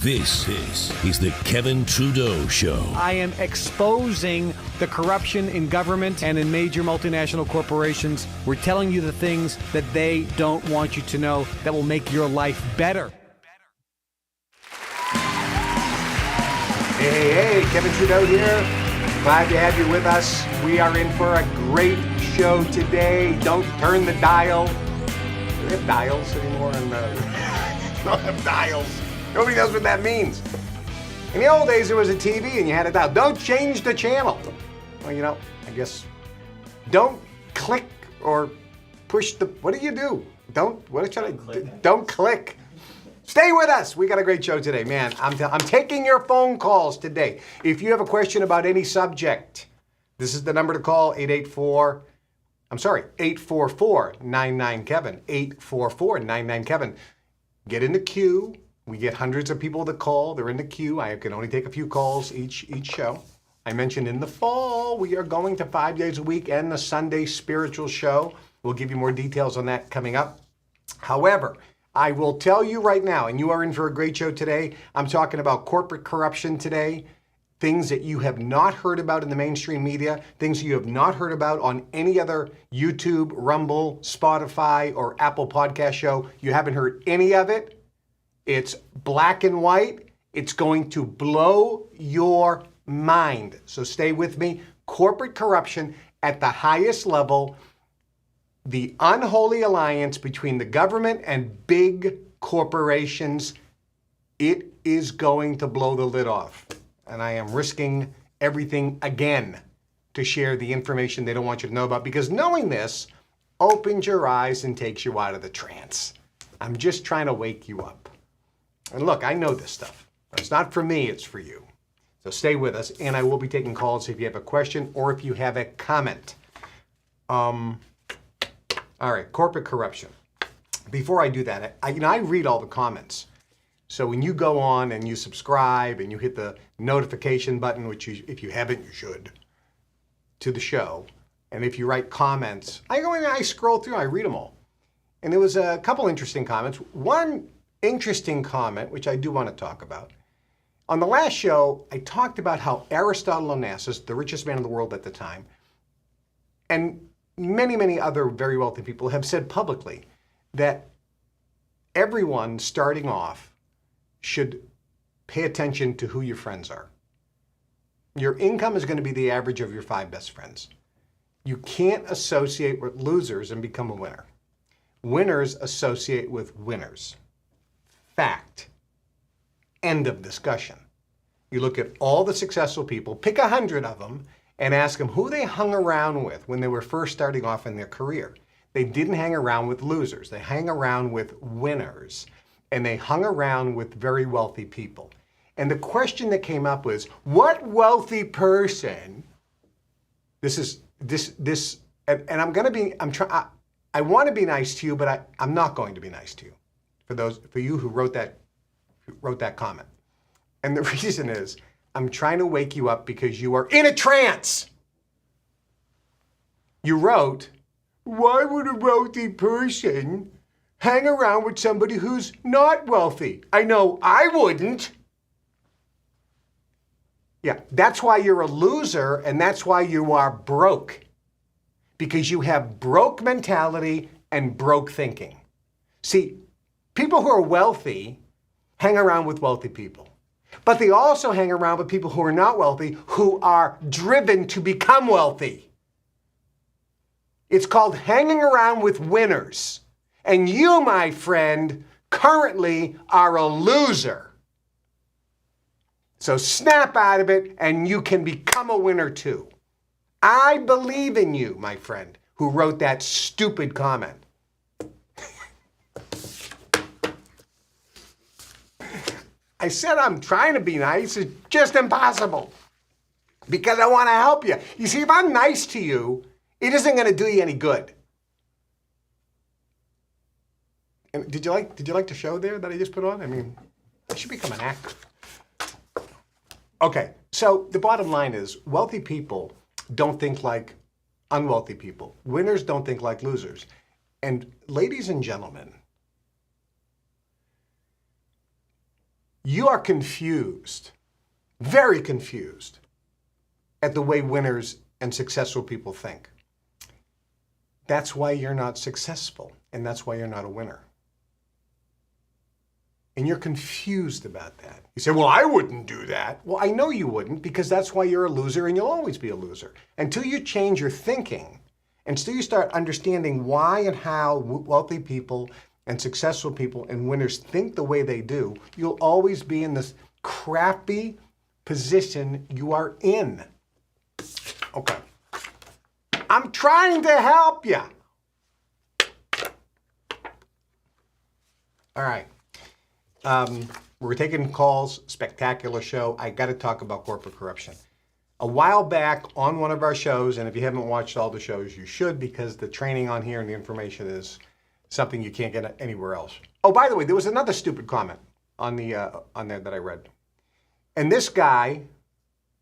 This is the Kevin Trudeau Show. I am exposing the corruption in government and in major multinational corporations. We're telling you the things that they don't want you to know that will make your life better. Hey, Kevin Trudeau here. Glad to have you with us. We are in for a great show today. Don't turn the dial. Do they have dials anymore? They don't have dials. Nobody knows what that means. In the old days, there was a TV and you had a dial. Don't change the channel. Well, you know, I guess don't click or push the, what do you do? Don't click. Stay with us. We got a great show today, man. I'm taking your phone calls today. If you have a question about any subject, this is the number to call, 844-99-KEVIN, 844-99-KEVIN. Get in the queue. We get hundreds of people that call. They're in the queue. I can only take a few calls each show. I mentioned in the fall, we are going to 5 days a week and the Sunday spiritual show. We'll give you more details on that coming up. However, I will tell you right now, and you are in for a great show today, I'm talking about corporate corruption today, things that you have not heard about in the mainstream media, things you have not heard about on any other YouTube, Rumble, Spotify, or Apple podcast show. You haven't heard any of it. It's black and white. It's going to blow your mind. So stay with me. Corporate corruption at the highest level, the unholy alliance between the government and big corporations, it is going to blow the lid off. And I am risking everything again to share the information they don't want you to know about, because knowing this opens your eyes and takes you out of the trance. I'm just trying to wake you up. And look, I know this stuff. It's not for me, it's for you. So stay with us, and I will be taking calls if you have a question or if you have a comment. All right, corporate corruption. Before I do that, I read all the comments. So when you go on and you subscribe and you hit the notification button, which if you haven't, you should, to the show. And if you write comments, I go in and I scroll through, I read them all. And there was a couple interesting comments. One interesting comment, which I do want to talk about. On the last show, I talked about how Aristotle Onassis, the richest man in the world at the time, and many, many other very wealthy people have said publicly that everyone starting off should pay attention to who your friends are. Your income is going to be the average of your 5 best friends. You can't associate with losers and become a winner. Winners associate with winners. Fact. End of discussion. You look at all the successful people, pick 100 of them, and ask them who they hung around with when they were first starting off in their career. They didn't hang around with losers. They hang around with winners. And they hung around with very wealthy people. And the question that came up was, what wealthy person, and I want to be nice to you, but I'm not going to be nice to you. For you who wrote that comment. And the reason is, I'm trying to wake you up because you are in a trance. You wrote, why would a wealthy person hang around with somebody who's not wealthy? I know I wouldn't. Yeah, that's why you're a loser, and that's why you are broke. Because you have broke mentality and broke thinking. See, people who are wealthy hang around with wealthy people. But they also hang around with people who are not wealthy, who are driven to become wealthy. It's called hanging around with winners. And you, my friend, currently are a loser. So snap out of it and you can become a winner too. I believe in you, my friend, who wrote that stupid comment. I said I'm trying to be nice. It's just impossible. Because I want to help you. You see, if I'm nice to you, it isn't going to do you any good. And did you like the show there that I just put on? I mean, I should become an actor. Okay, so the bottom line is wealthy people don't think like unwealthy people. Winners don't think like losers. And ladies and gentlemen, You are confused, very confused, at the way winners and successful people think. That's why you're not successful, and that's why you're not a winner. And you're confused about that. You say, well, I wouldn't do that. Well, I know you wouldn't, because that's why you're a loser and you'll always be a loser. Until you change your thinking, until you start understanding why and how wealthy people and successful people and winners think the way they do, you'll always be in this crappy position you are in. Okay. I'm trying to help you. All right. We're taking calls, spectacular show. I got to talk about corporate corruption. A while back on one of our shows, and if you haven't watched all the shows, you should, because the training on here and the information is something you can't get anywhere else. Oh, by the way, there was another stupid comment on there that I read. And this guy,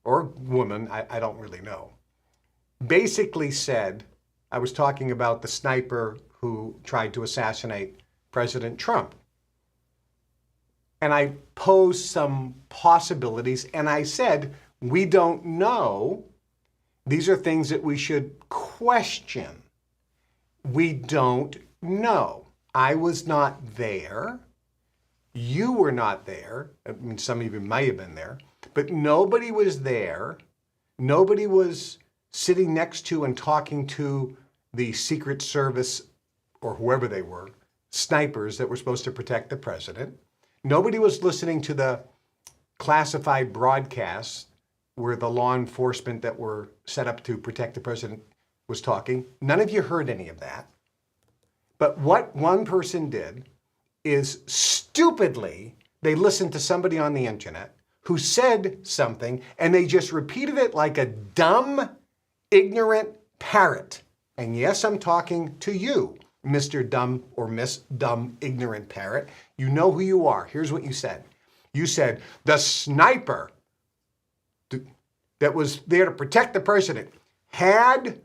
or woman, I don't really know, basically said, I was talking about the sniper who tried to assassinate President Trump. And I posed some possibilities, and I said, we don't know. These are things that we should question. We don't know. I was not there. You were not there. I mean, some of you might have been there, but nobody was there. Nobody was sitting next to and talking to the Secret Service, or whoever they were, snipers that were supposed to protect the president. Nobody was listening to the classified broadcasts where the law enforcement that were set up to protect the president was talking. None of you heard any of that. But what one person did is stupidly, they listened to somebody on the internet who said something, and they just repeated it like a dumb, ignorant parrot. And yes, I'm talking to you, Mr. Dumb or Miss Dumb Ignorant Parrot. You know who you are. Here's what you said. You said, the sniper that was there to protect the president had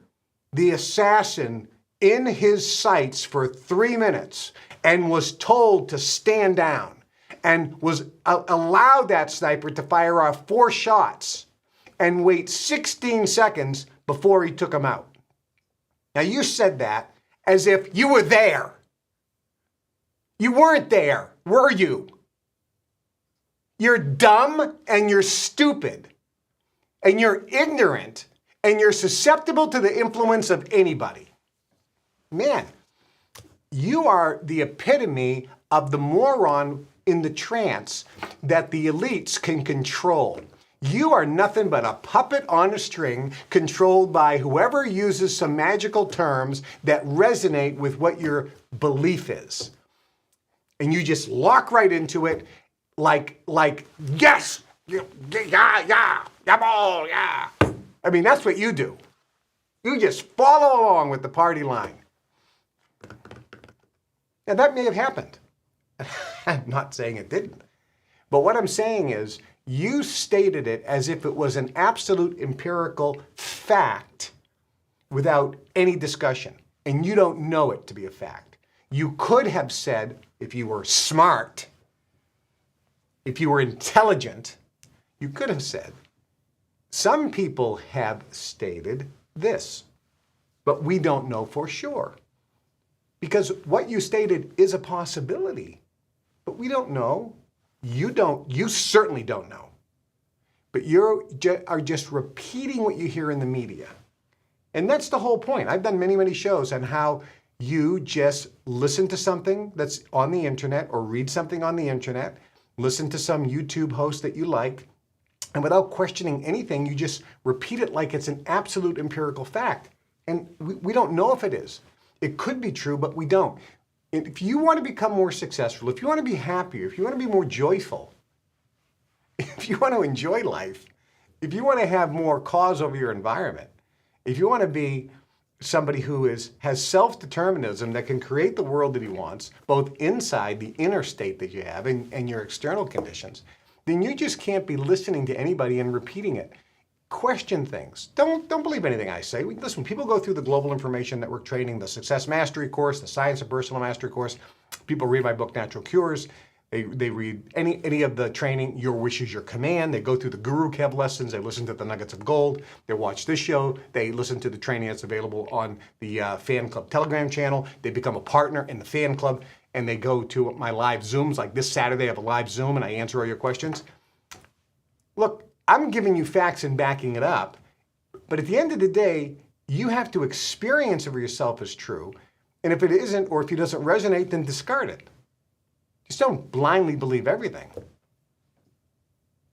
the assassin in his sights for 3 minutes and was told to stand down and was allowed that sniper to fire off 4 shots and wait 16 seconds before he took him out. Now you said that as if you were there. You weren't there, were you? You're dumb and you're stupid and you're ignorant and you're susceptible to the influence of anybody. Man, you are the epitome of the moron in the trance that the elites can control. You are nothing but a puppet on a string controlled by whoever uses some magical terms that resonate with what your belief is. And you just lock right into it like yes, yeah, ball, yeah. I mean, that's what you do. You just follow along with the party line. Now, that may have happened. I'm not saying it didn't. But what I'm saying is, you stated it as if it was an absolute empirical fact without any discussion. And you don't know it to be a fact. You could have said, if you were smart, if you were intelligent, you could have said, some people have stated this, but we don't know for sure. Because what you stated is a possibility, but we don't know. You certainly don't know. But you are just repeating what you hear in the media. And that's the whole point. I've done many, many shows on how you just listen to something that's on the internet or read something on the internet, listen to some YouTube host that you like, and without questioning anything, you just repeat it like it's an absolute empirical fact. And we don't know if it is. It could be true, but we don't. If you want to become more successful, if you want to be happier, if you want to be more joyful, if you want to enjoy life, if you want to have more cause over your environment, if you want to be somebody who has self-determinism that can create the world that he wants, both inside the inner state that you have and your external conditions, then you just can't be listening to anybody and repeating it. Question things. Don't believe anything I say. Listen, people go through the Global Information Network training, the Success Mastery course, the Science of Personal Mastery course. People read my book, Natural Cures, They read any of the training, Your Wish is Your Command. They go through the Guru Kev lessons. They listen to the Nuggets of Gold. They watch this show. They listen to the training that's available on the Fan Club Telegram channel. They become a partner in the fan club, and they go to my live Zooms. Like this Saturday, I have a live Zoom, and I answer all your questions. Look, I'm giving you facts and backing it up, but at the end of the day, you have to experience it for yourself as true. And if it isn't, or if it doesn't resonate, then discard it. Just don't blindly believe everything.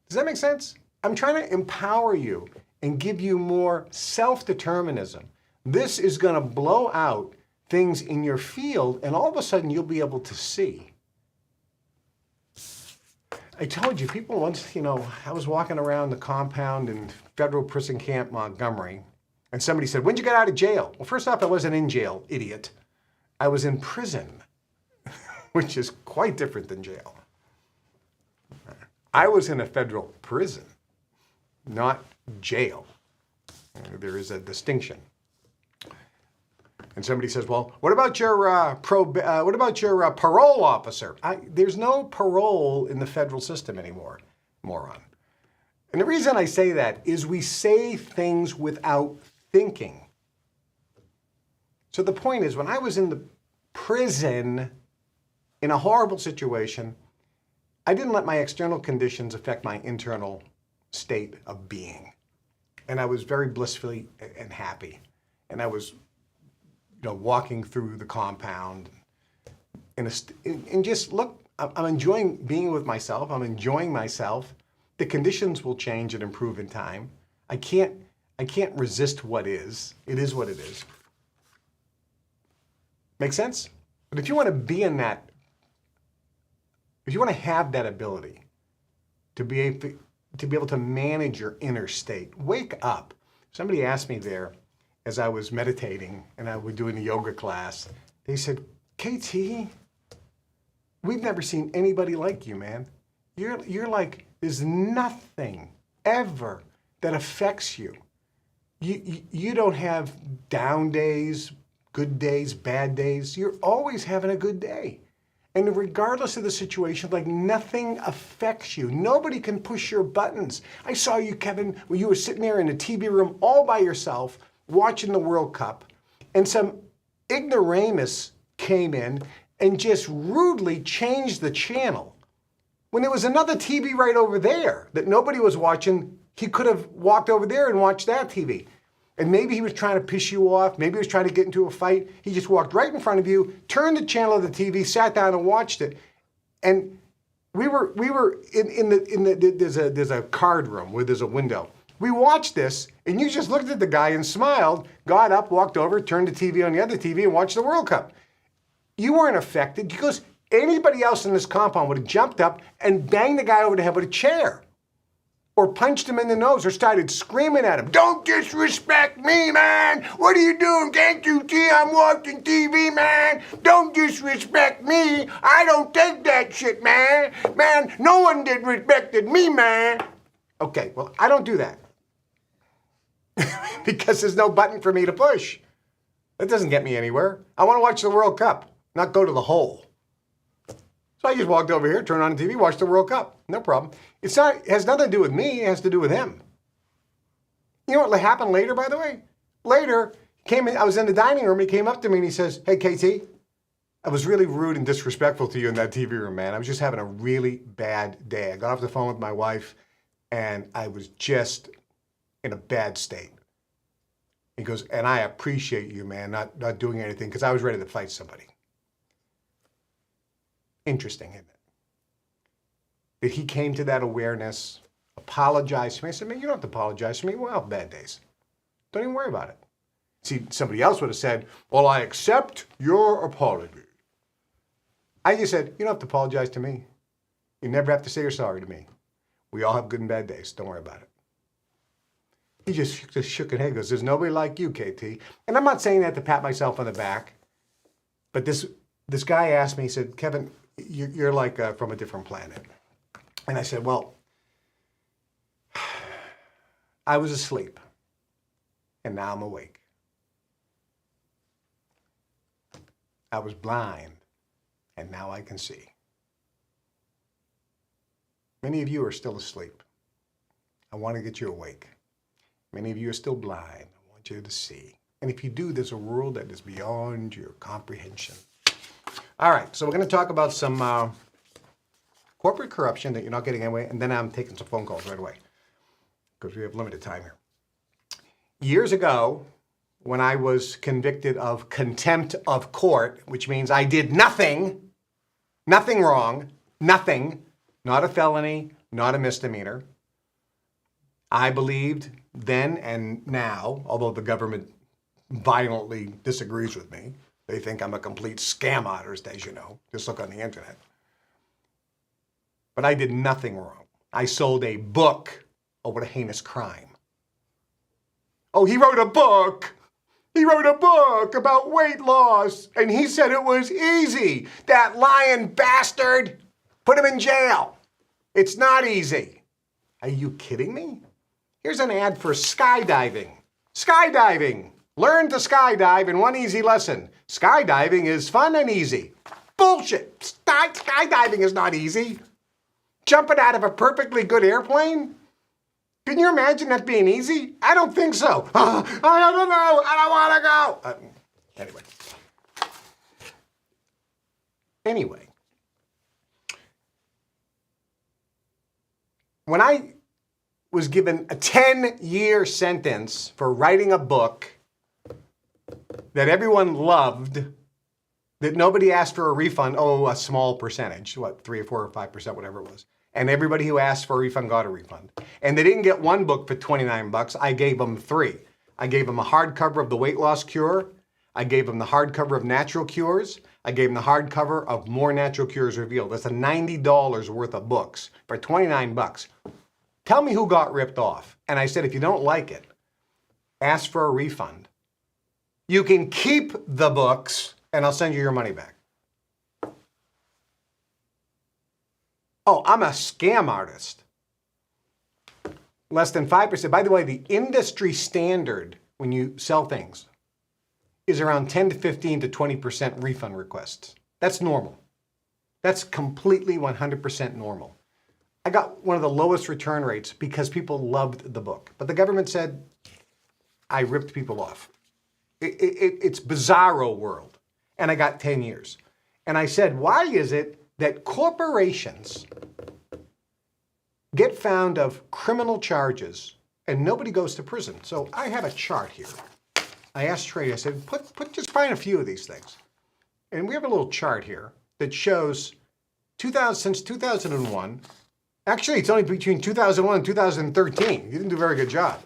Does that make sense? I'm trying to empower you and give you more self-determinism. This is going to blow out things in your field, and all of a sudden you'll be able to see. I told you, people once, I was walking around the compound in Federal Prison Camp Montgomery, and somebody said, "When'd you get out of jail?" Well, first off, I wasn't in jail, idiot. I was in prison. Which is quite different than jail. I was in a federal prison, not jail. There is a distinction. And somebody says, "Well, what about your parole officer?" There's no parole in the federal system anymore, moron. And the reason I say that is we say things without thinking. So the point is, when I was in the prison, in a horrible situation, I didn't let my external conditions affect my internal state of being. And I was very blissfully and happy. And I was, walking through the compound and just look, I'm enjoying being with myself. I'm enjoying myself. The conditions will change and improve in time. I can't resist what is. It is what it is. Make sense? But if you want to be in that, if you want to have that ability to be able to manage your inner state, wake up. Somebody asked me there as I was meditating and I was doing a yoga class, they said, "KT, we've never seen anybody like you, man. You're like, there's nothing ever that affects you. You don't have down days, good days, bad days. You're always having a good day. And regardless of the situation, like nothing affects you. Nobody can push your buttons. I saw you, Kevin, when you were sitting there in a TV room all by yourself watching the World Cup, and some ignoramus came in and just rudely changed the channel. When there was another TV right over there that nobody was watching, he could have walked over there and watched that TV. And maybe he was trying to piss you off. Maybe he was trying to get into a fight. He just walked right in front of you, turned the channel of the TV, sat down and watched it. And we were there's a card room where there's a window. We watched this, and you just looked at the guy and smiled, got up, walked over, turned the TV on the other TV, and watched the World Cup. You weren't affected because anybody else in this compound would have jumped up and banged the guy over the head with a chair, or punched him in the nose, or started screaming at him, "Don't disrespect me, man! What are you doing? Can't you see I'm watching TV, man? Don't disrespect me! I don't take that shit, man! Man, no one disrespected me, man!" Okay, well, I don't do that. Because there's no button for me to push. That doesn't get me anywhere. I want to watch the World Cup, not go to the hole. So I just walked over here, turned on the TV, watched the World Cup. No problem. It has nothing to do with me. It has to do with him. You know what happened later, by the way? Later, I was in the dining room. He came up to me and he says, "Hey, KT, I was really rude and disrespectful to you in that TV room, man. I was just having a really bad day. I got off the phone with my wife and I was just in a bad state." He goes, "And I appreciate you, man, not doing anything because I was ready to fight somebody." Interesting, isn't it? That he came to that awareness, apologized to me. I said, "Man, you don't have to apologize to me. We'll have bad days. Don't even worry about it." See, somebody else would have said, "Well, I accept your apology." I just said, "You don't have to apologize to me. You never have to say you're sorry to me. We all have good and bad days. Don't worry about it." He just shook his head and goes, "There's nobody like you, KT." And I'm not saying that to pat myself on the back, but this guy asked me, he said, "Kevin, you're like from a different planet." And I said, "Well, I was asleep, and now I'm awake. I was blind, and now I can see. Many of you are still asleep. I want to get you awake. Many of you are still blind. I want you to see. And if you do, there's a world that is beyond your comprehension. All right, so we're going to talk about some corporate corruption that you're not getting anyway, and then I'm taking some phone calls right away because we have limited time here. Years ago, when I was convicted of contempt of court, which means I did nothing wrong, nothing, not a felony, not a misdemeanor, I believed then and now, although the government violently disagrees with me, they think I'm a complete scam artist, as you know. Just look on the internet. But I did nothing wrong. I sold a book over a heinous crime. Oh, he wrote a book. He wrote a book about weight loss, and he said it was easy. That lying bastard, put him in jail. It's not easy. Are you kidding me? Here's an ad for skydiving. Skydiving. Learn to skydive in one easy lesson. Skydiving is fun and easy. Bullshit. Skydiving is not easy. Jumping out of a perfectly good airplane? Can you imagine that being easy? I don't think so. I don't know. I don't want to go. Anyway. When I was given a 10-year sentence for writing a book that everyone loved, that nobody asked for a refund, a small percentage, 3 or 4 or 5%, whatever it was. And everybody who asked for a refund got a refund. And they didn't get one book for $29. I gave them 3. I gave them a hardcover of The Weight Loss Cure. I gave them the hardcover of Natural Cures. I gave them the hardcover of More Natural Cures Revealed. That's a $90 worth of books for $29. Tell me who got ripped off. And I said, if you don't like it, ask for a refund. You can keep the books and I'll send you your money back. Oh, I'm a scam artist. Less than 5%. By the way, the industry standard when you sell things is around 10 to 15 to 20% refund requests. That's normal. That's completely 100% normal. I got one of the lowest return rates because people loved the book. But the government said I ripped people off. It's bizarro world. And I got 10 years. And I said, why is it that corporations get found of criminal charges and nobody goes to prison? So I have a chart here. I asked Trey, I said, just find a few of these things. And we have a little chart here that shows since 2001. Actually, it's only between 2001 and 2013. You didn't do a very good job.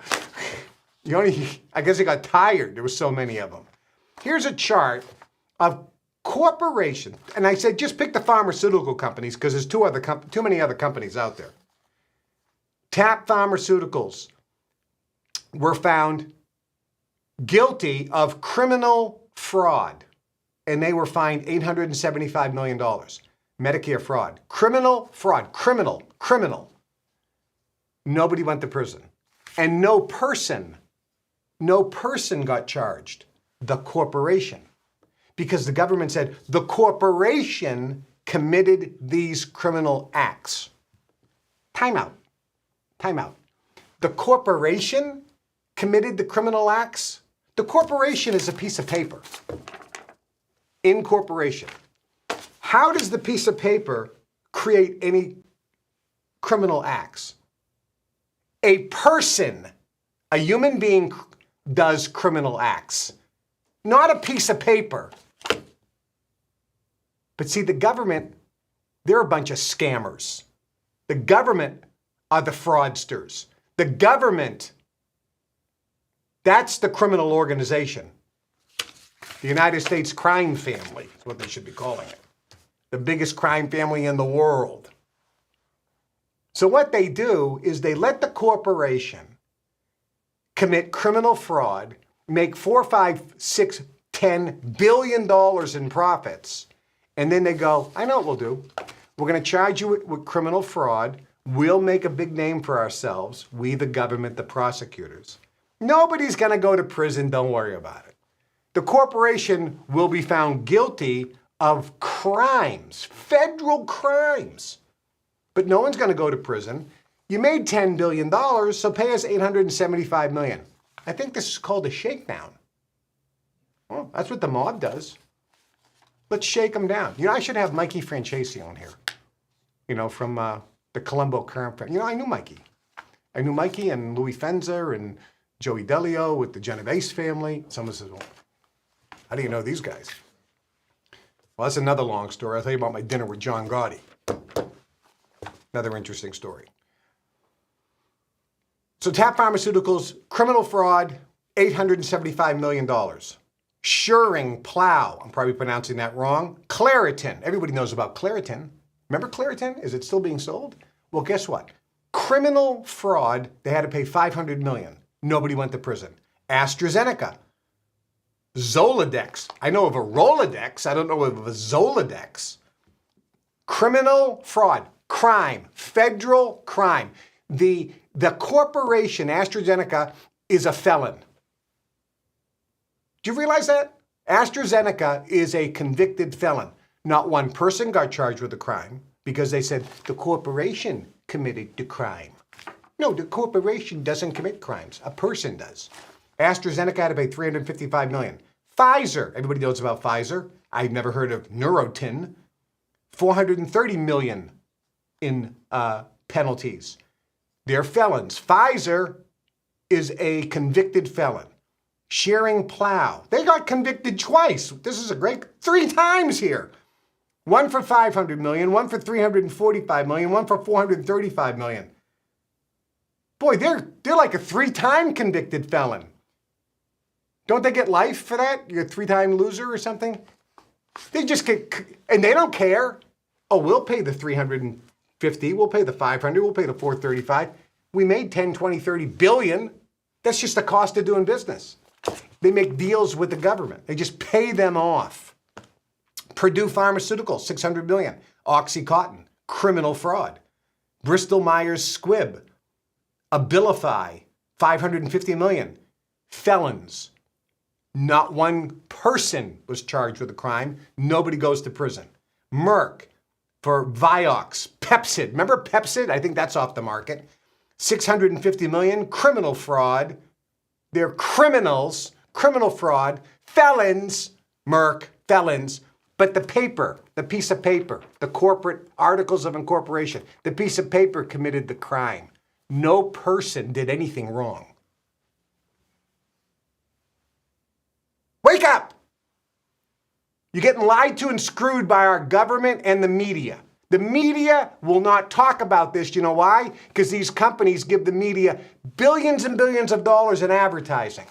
I guess you got tired. There were so many of them. Here's a chart of corporations. And I said, just pick the pharmaceutical companies because there's too many other companies out there. TAP Pharmaceuticals were found guilty of criminal fraud, and they were fined $875 million. Medicare fraud. Criminal fraud. Criminal. Nobody went to prison. And no person got charged. The corporation. Because the government said the corporation committed these criminal acts. Time out. The corporation committed the criminal acts? The corporation is a piece of paper. Incorporation. How does the piece of paper create any criminal acts? A person, a human being, does criminal acts, not a piece of paper. But see, the government, they're a bunch of scammers. The government are the fraudsters. The government, that's the criminal organization. The United States crime family is what they should be calling it. The biggest crime family in the world. So what they do is they let the corporation commit criminal fraud, make $4, $5, $6, $10 billion in profits, and then they go, I know what we'll do. We're going to charge you with criminal fraud. We'll make a big name for ourselves. We, the government, the prosecutors. Nobody's going to go to prison. Don't worry about it. The corporation will be found guilty of crimes, federal crimes. but no one's going to go to prison. You made $10 billion, so pay us $875 million. I think this is called a shakedown. Well, that's what the mob does. Let's shake them down. You know, I should have Mikey Francesi on here, you know, from the Colombo Current. You know, I knew Mikey. I knew Mikey and Louis Fenzer and Joey Delio with the Genovese family. Someone says, well, how do you know these guys? Well, that's another long story. I'll tell you about my dinner with John Gotti. Another interesting story. So TAP Pharmaceuticals, criminal fraud, $875 million. Schering Plow, I'm probably pronouncing that wrong. Claritin, everybody knows about Claritin. Remember Claritin? Is it still being sold? Well, guess what? Criminal fraud, they had to pay $500 million. Nobody went to prison. AstraZeneca, Zoladex. I know of a Rolodex. I don't know of a Zoladex. Criminal fraud, crime, federal crime. The corporation, AstraZeneca, is a felon. Do you realize that? AstraZeneca is a convicted felon. Not one person got charged with a crime because they said the corporation committed the crime. No, the corporation doesn't commit crimes. A person does. AstraZeneca had to pay $355 million. Pfizer, everybody knows about Pfizer. I've never heard of Neurotin. $430 million in penalties. They're felons. Pfizer is a convicted felon. Schering Plow, they got convicted twice. This is a great, 3 times here. One for $500 million, one for $345 million, one for $435 million. Boy, they're like a 3-time convicted felon. Don't they get life for that? You're a 3-time loser or something? They just get, and they don't care. Oh, we'll pay the $350, we'll pay the $500, we'll pay the $435. We made 10, 20, 30 billion. That's just the cost of doing business. They make deals with the government. They just pay them off. Purdue Pharmaceutical, $600 million. OxyContin, criminal fraud. Bristol Myers Squibb, Abilify, $550 million. Felons. Not one person was charged with a crime. Nobody goes to prison. Merck for Vioxx, Pepcid. Remember Pepcid? I think that's off the market. $650 million, criminal fraud. They're criminals, criminal fraud, felons, Merck, felons. But the paper, the piece of paper, the corporate articles of incorporation, the piece of paper committed the crime. No person did anything wrong. Wake up! You're getting lied to and screwed by our government and the media. The media will not talk about this. You know why? Because these companies give the media billions and billions of dollars in advertising.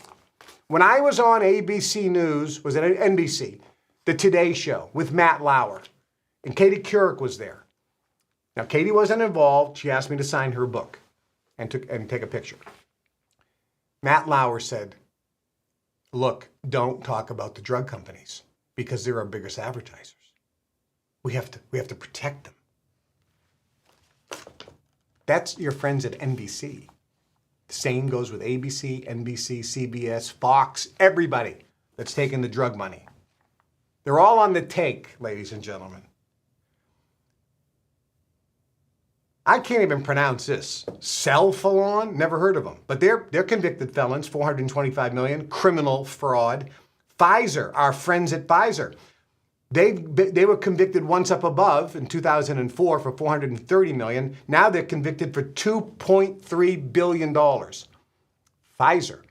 When I was on ABC News, was it NBC, the Today Show with Matt Lauer, and Katie Couric was there. Now, Katie wasn't involved. She asked me to sign her book and take a picture. Matt Lauer said, look, don't talk about the drug companies because they're our biggest advertisers. We have to protect them. That's your friends at NBC. The same goes with ABC, NBC, CBS, Fox, everybody that's taking the drug money. They're all on the take, ladies and gentlemen. I can't even pronounce this. Cephalon? Never heard of them. But they're convicted felons, $425 million, criminal fraud. Pfizer, our friends at Pfizer. They were convicted once up above in 2004 for $430 million. Now they're convicted for $2.3 billion. Pfizer,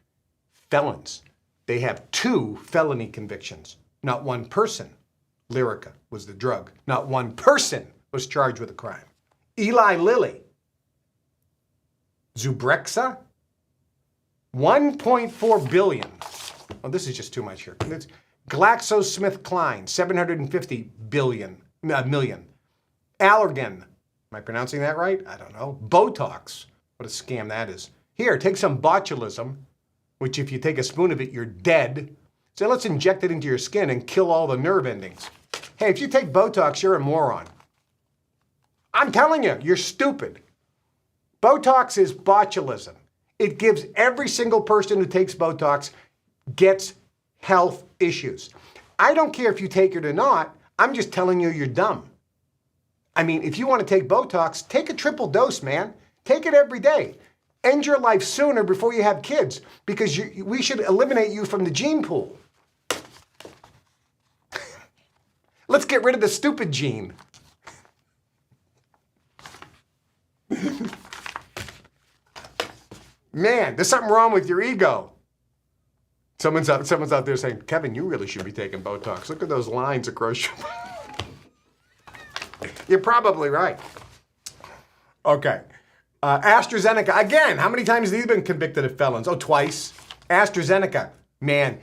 felons. They have 2 felony convictions. Not one person. Lyrica was the drug. Not one person was charged with a crime. Eli Lilly, Zubrexa, $1.4 billion. Oh, this is just too much here. GlaxoSmithKline, $750 million. Allergan, am I pronouncing that right? I don't know. Botox, what a scam that is. Here, take some botulism, which if you take a spoon of it, you're dead. So let's inject it into your skin and kill all the nerve endings. Hey, if you take Botox, you're a moron. I'm telling you, you're stupid. Botox is botulism. It gives every single person who takes Botox gets health issues. I don't care if you take it or not. I'm just telling you you're dumb. I mean, if you want to take Botox, take a triple dose, man. Take it every day. End your life sooner before you have kids, because we should eliminate you from the gene pool. Let's get rid of the stupid gene. Man, there's something wrong with your ego. Someone's out there saying, Kevin, you really should be taking Botox. Look at those lines across your... You're probably right. Okay. AstraZeneca, again, how many times have these been convicted of felons? Oh, twice. AstraZeneca, man,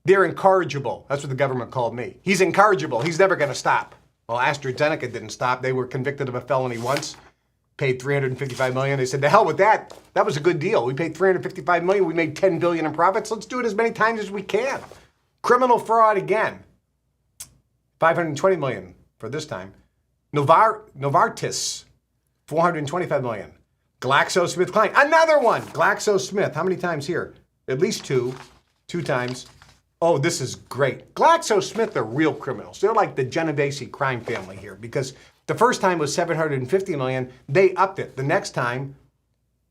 they're incorrigible. That's what the government called me. He's incorrigible. He's never going to stop. Well, AstraZeneca didn't stop. They were convicted of a felony once, paid $355 million. They said, the hell with that. That was a good deal. We paid $355 million. We made $10 billion in profits. Let's do it as many times as we can. Criminal fraud again. $520 million for this time. Novartis, $425 million. GlaxoSmithKline, another one. GlaxoSmith, how many times here? At least two times. Oh, this is great. GlaxoSmith are real criminals. They're like the Genovese crime family here, because the first time was $750 million. They upped it. The next time,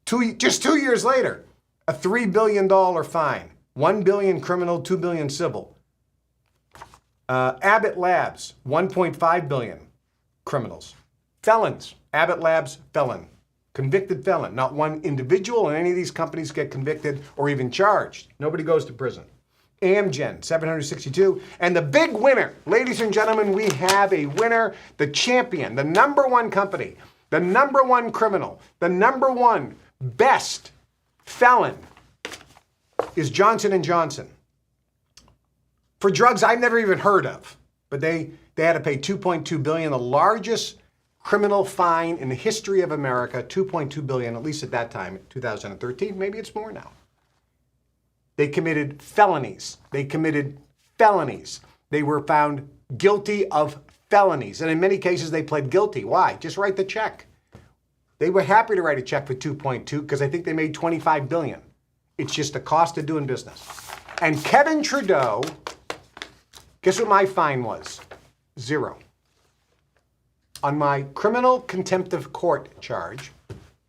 just 2 years later, a $3 billion fine. $1 billion criminal, $2 billion civil. Abbott Labs, $1.5 billion. Criminals. Felons. Abbott Labs, felon. Convicted felon. Not one individual in any of these companies get convicted or even charged. Nobody goes to prison. Amgen, 762. And the big winner, ladies and gentlemen, we have a winner, the champion, the number one company, the number one criminal, the number one best felon is Johnson & Johnson. For drugs I've never even heard of, but they had to pay $2.2 billion, the largest criminal fine in the history of America, $2.2 billion, at least at that time, 2013. Maybe it's more now. They committed felonies. They were found guilty of felonies. And in many cases, they pled guilty. Why? Just write the check. They were happy to write a check for 2.2 because I think they made $25 billion. It's just the cost of doing business. And Kevin Trudeau, guess what my fine was? 0. On my criminal contempt of court charge,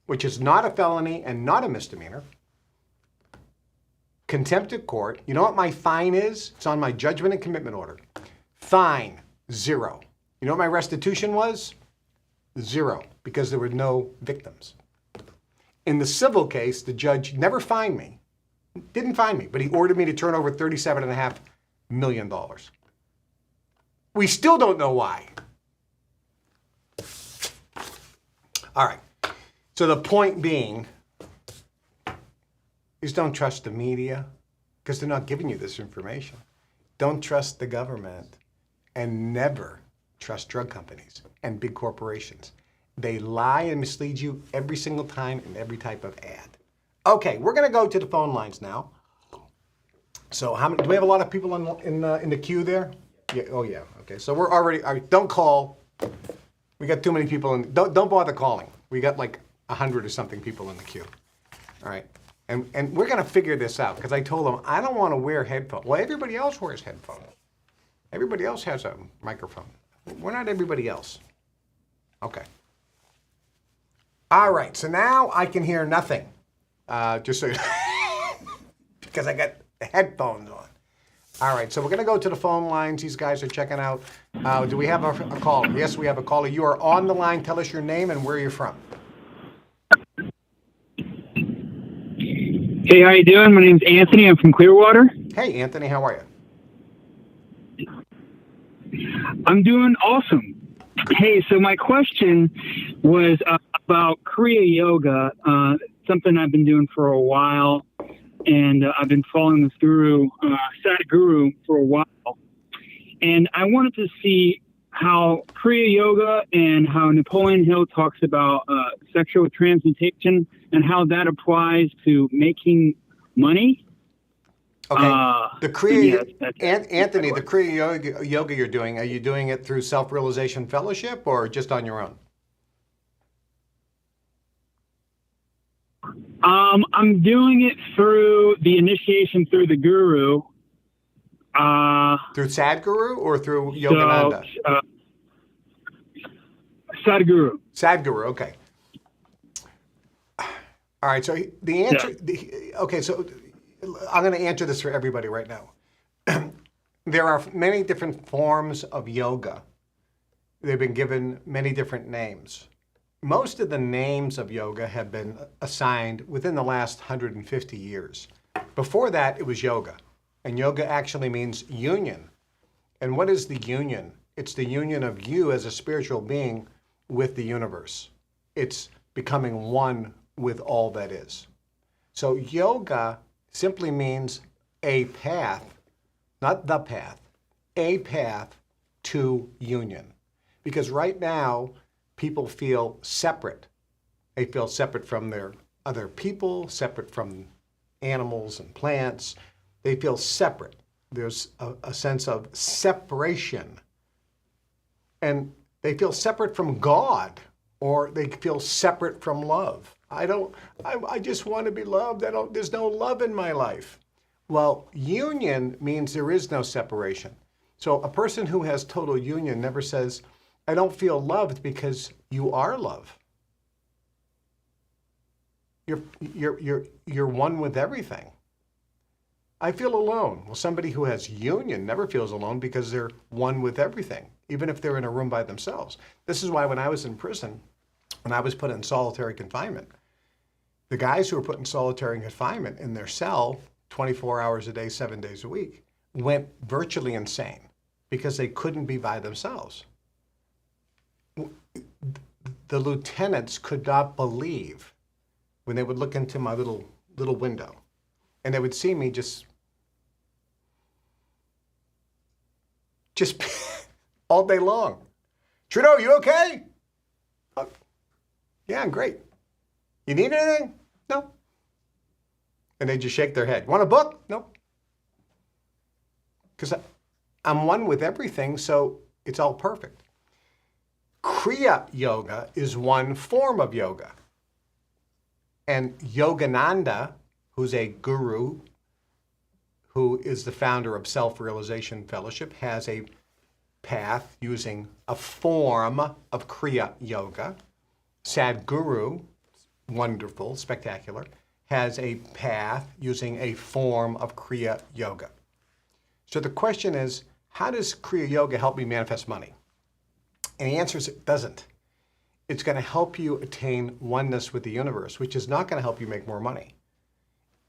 which is not a felony and not a misdemeanor, contempt of court, you know what my fine is? It's on my judgment and commitment order. Fine, 0. You know what my restitution was? 0, because there were no victims. In the civil case, the judge never fined me, didn't fine me, but he ordered me to turn over $37.5 million. We still don't know why. All right. So the point being is don't trust the media because they're not giving you this information. Don't trust the government, and never trust drug companies and big corporations. They lie and mislead you every single time in every type of ad. Okay, we're going to go to the phone lines now. So do we have a lot of people in the queue there? Yeah. Oh, yeah. Okay. So we're already. All right, don't call. We got too many people in. Don't bother calling. We got like 100 or something people in the queue. All right. And we're gonna figure this out because I told them I don't want to wear headphones. Well, everybody else wears headphones. Everybody else has a microphone. We're not everybody else. Okay. All right. So now I can hear nothing. Just so you because I got headphones on. All right, so we're going to go to the phone lines. These guys are checking out. Do we have a caller? Yes, we have a caller. You are on the line. Tell us your name and where you're from. Hey, how you doing? My name's Anthony. I'm from Clearwater. Hey, Anthony. How are you? I'm doing awesome. Hey, so my question was about Kriya Yoga, something I've been doing for a while. And I've been following this guru, Sadhguru, for a while. And I wanted to see how Kriya Yoga and how Napoleon Hill talks about sexual transmutation and how that applies to making money. Okay. The Kriya, Anthony, the Kriya Yoga you're doing, are you doing it through Self-Realization Fellowship or just on your own? I'm doing it through the initiation through the guru. Through Sadhguru or through Yogananda? Sadhguru. Sadhguru, okay. All right, so the answer, okay, so I'm going to answer this for everybody right now. There are many different forms of yoga. They've been given many different names. Most of the names of yoga have been assigned within the last 150 years. Before that, it was yoga. And yoga actually means union. And what is the union? It's the union of you as a spiritual being with the universe. It's becoming one with all that is. So yoga simply means a path, not the path, a path to union. Because right now, people feel separate. They feel separate from their other people, separate from animals and plants. They feel separate. There's a sense of separation. And they feel separate from God, or they feel separate from love. I just want to be loved. There's no love in my life. Well, union means there is no separation. So a person who has total union never says, I don't feel loved, because you are love. You're one with everything. I feel alone. Well, somebody who has union never feels alone, because they're one with everything, even if they're in a room by themselves. This is why when I was in prison, when I was put in solitary confinement, the guys who were put in solitary confinement in their cell 24 hours a day, 7 days a week, went virtually insane because they couldn't be by themselves. The lieutenants could not believe when they would look into my little window, and they would see me just all day long. Trudeau, you okay? Yeah, I'm great. You need anything? No. And they just shake their head. Want a book? Nope. Because I'm one with everything, so it's all perfect. Kriya Yoga is one form of yoga. And Yogananda, who's a guru, who is the founder of Self-Realization Fellowship, has a path using a form of Kriya Yoga. Sadhguru, wonderful, spectacular, has a path using a form of Kriya Yoga. So the question is, how does Kriya Yoga help me manifest money? And the answer is it doesn't. It's going to help you attain oneness with the universe, which is not going to help you make more money.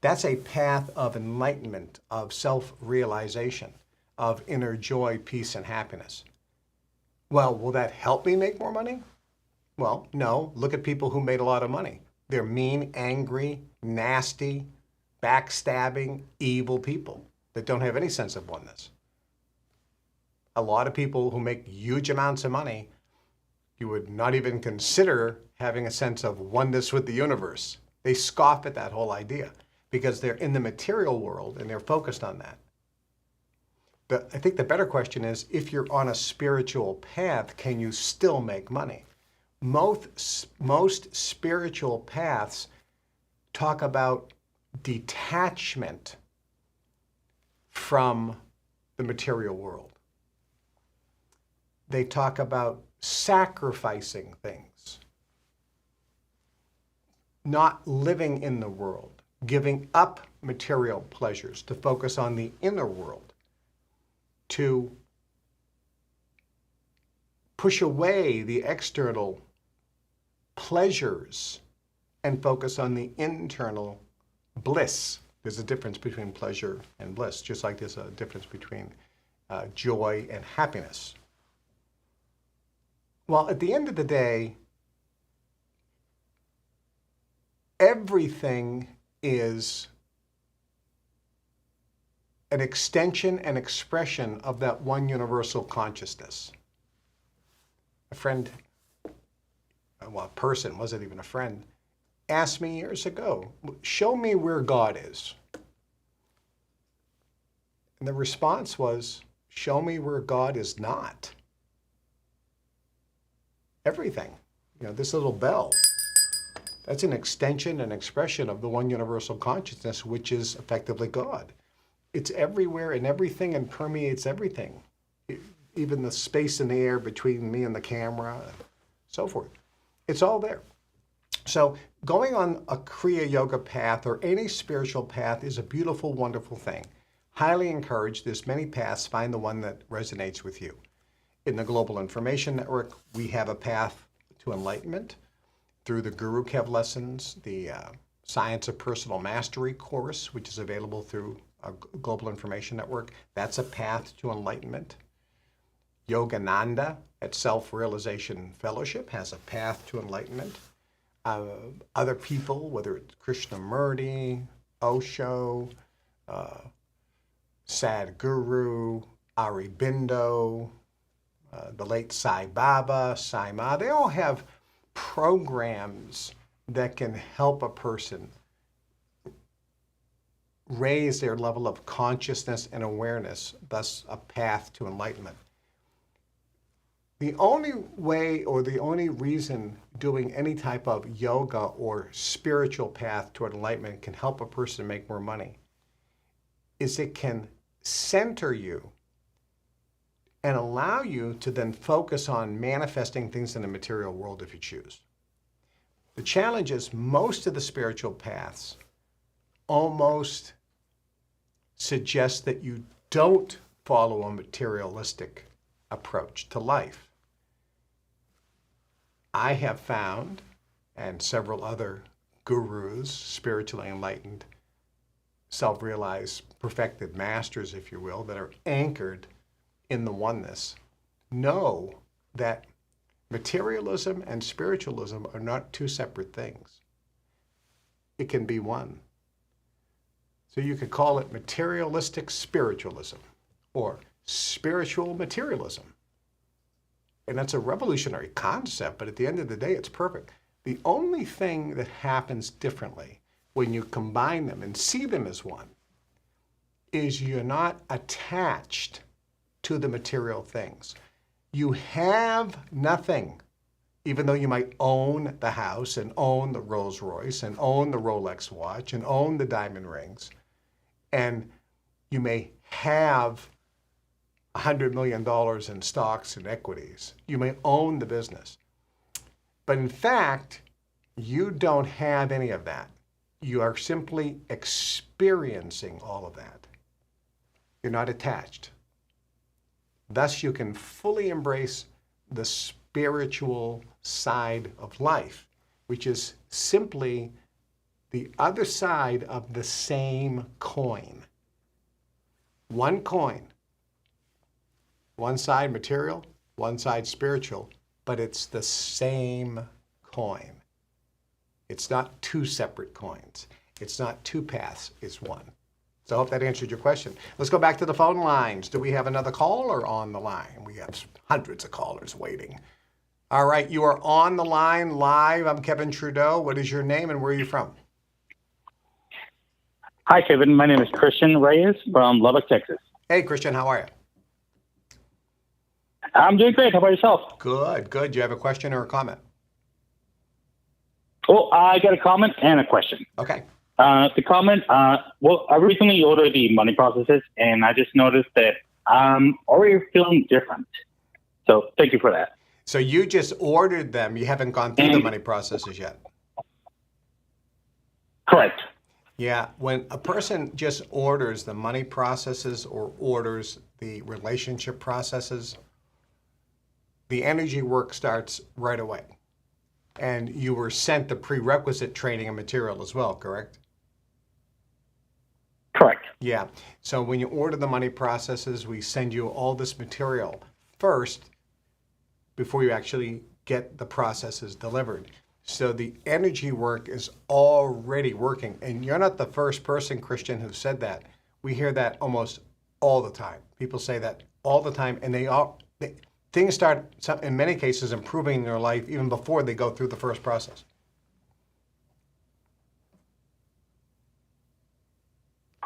That's a path of enlightenment, of self-realization, of inner joy, peace, and happiness. Well, will that help me make more money? Well, no. Look at people who made a lot of money. They're mean, angry, nasty, backstabbing, evil people that don't have any sense of oneness. A lot of people who make huge amounts of money, you would not even consider having a sense of oneness with the universe. They scoff at that whole idea because they're in the material world and they're focused on that. But I think the better question is, if you're on a spiritual path, can you still make money? Most spiritual paths talk about detachment from the material world. They talk about sacrificing things, not living in the world, giving up material pleasures to focus on the inner world, to push away the external pleasures and focus on the internal bliss. There's a difference between pleasure and bliss, just like there's a difference between joy and happiness. Well, at the end of the day, everything is an extension and expression of that one universal consciousness. A friend, well, a person, wasn't even a friend, asked me years ago, show me where God is. And the response was, show me where God is not. Everything. You know, this little bell, that's an extension and expression of the one universal consciousness, which is effectively God. It's everywhere and everything and permeates everything. Even the space in the air between me and the camera, so forth. It's all there. So going on a Kriya Yoga path or any spiritual path is a beautiful, wonderful thing. Highly encouraged. There's many paths. Find the one that resonates with you. In the Global Information Network, we have a path to enlightenment through the Guru Kev lessons, the Science of Personal Mastery course, which is available through a Global Information Network. That's a path to enlightenment. Yogananda at Self-Realization Fellowship has a path to enlightenment. Other people, whether it's Krishnamurti, Osho, Sadhguru, Aurobindo, the late Sai Baba, Sai Ma, they all have programs that can help a person raise their level of consciousness and awareness, thus a path to enlightenment. The only way or the only reason doing any type of yoga or spiritual path toward enlightenment can help a person make more money is it can center you and allow you to then focus on manifesting things in the material world if you choose. The challenge is most of the spiritual paths almost suggest that you don't follow a materialistic approach to life. I have found, and several other gurus, spiritually enlightened, self-realized, perfected masters, if you will, that are anchored in the oneness, know that materialism and spiritualism are not two separate things. It can be one. So you could call it materialistic spiritualism or spiritual materialism. And that's a revolutionary concept, but at the end of the day, it's perfect. The only thing that happens differently when you combine them and see them as one is you're not attached to the material things. You have nothing, even though you might own the house and own the Rolls Royce and own the Rolex watch and own the diamond rings. And you may have $100 million in stocks and equities. You may own the business. But in fact, you don't have any of that. You are simply experiencing all of that. You're not attached. Thus, you can fully embrace the spiritual side of life, which is simply the other side of the same coin. One coin. One side material, one side spiritual, but it's the same coin. It's not two separate coins. It's not two paths, it's one. So I hope that answered your question. Let's go back to the phone lines. Do we have another caller on the line? We have hundreds of callers waiting. All right, you are on the line live. I'm Kevin Trudeau. What is your name and where are you from? Hi, Kevin. My name is Christian Reyes from Lubbock, Texas. Hey, Christian, how are you? I'm doing great. How about yourself? Good, good. Do you have a question or a comment? Well, I got a comment and a question. Okay. The comment, well, I recently ordered the money processes, and I just noticed that I'm already feeling different. So thank you for that. So you just ordered them. You haven't gone through the money processes yet. Correct. Yeah. When a person just orders the money processes or orders the relationship processes, the energy work starts right away. And you were sent the prerequisite training and material as well, correct? Correct. Yeah. So when you order the money processes, we send you all this material first before you actually get the processes delivered. So the energy work is already working. And you're not the first person, Christian, who said that. We hear that almost all the time. People say that all the time, and things start, in many cases, improving in their life even before they go through the first process.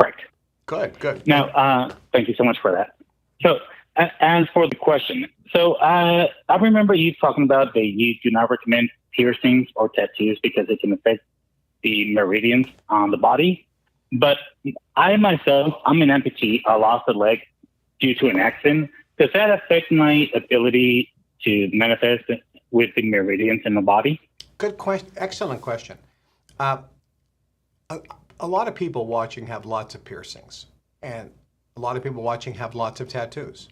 Correct. Good, good. Now, thank you so much for that. So, as for the question, so I remember you talking about that you do not recommend piercings or tattoos because it can affect the meridians on the body. But I myself, I'm an amputee. I lost a leg due to an accident. Does that affect my ability to manifest with the meridians in the body? Good question. Excellent question. A lot of people watching have lots of piercings, and a lot of people watching have lots of tattoos.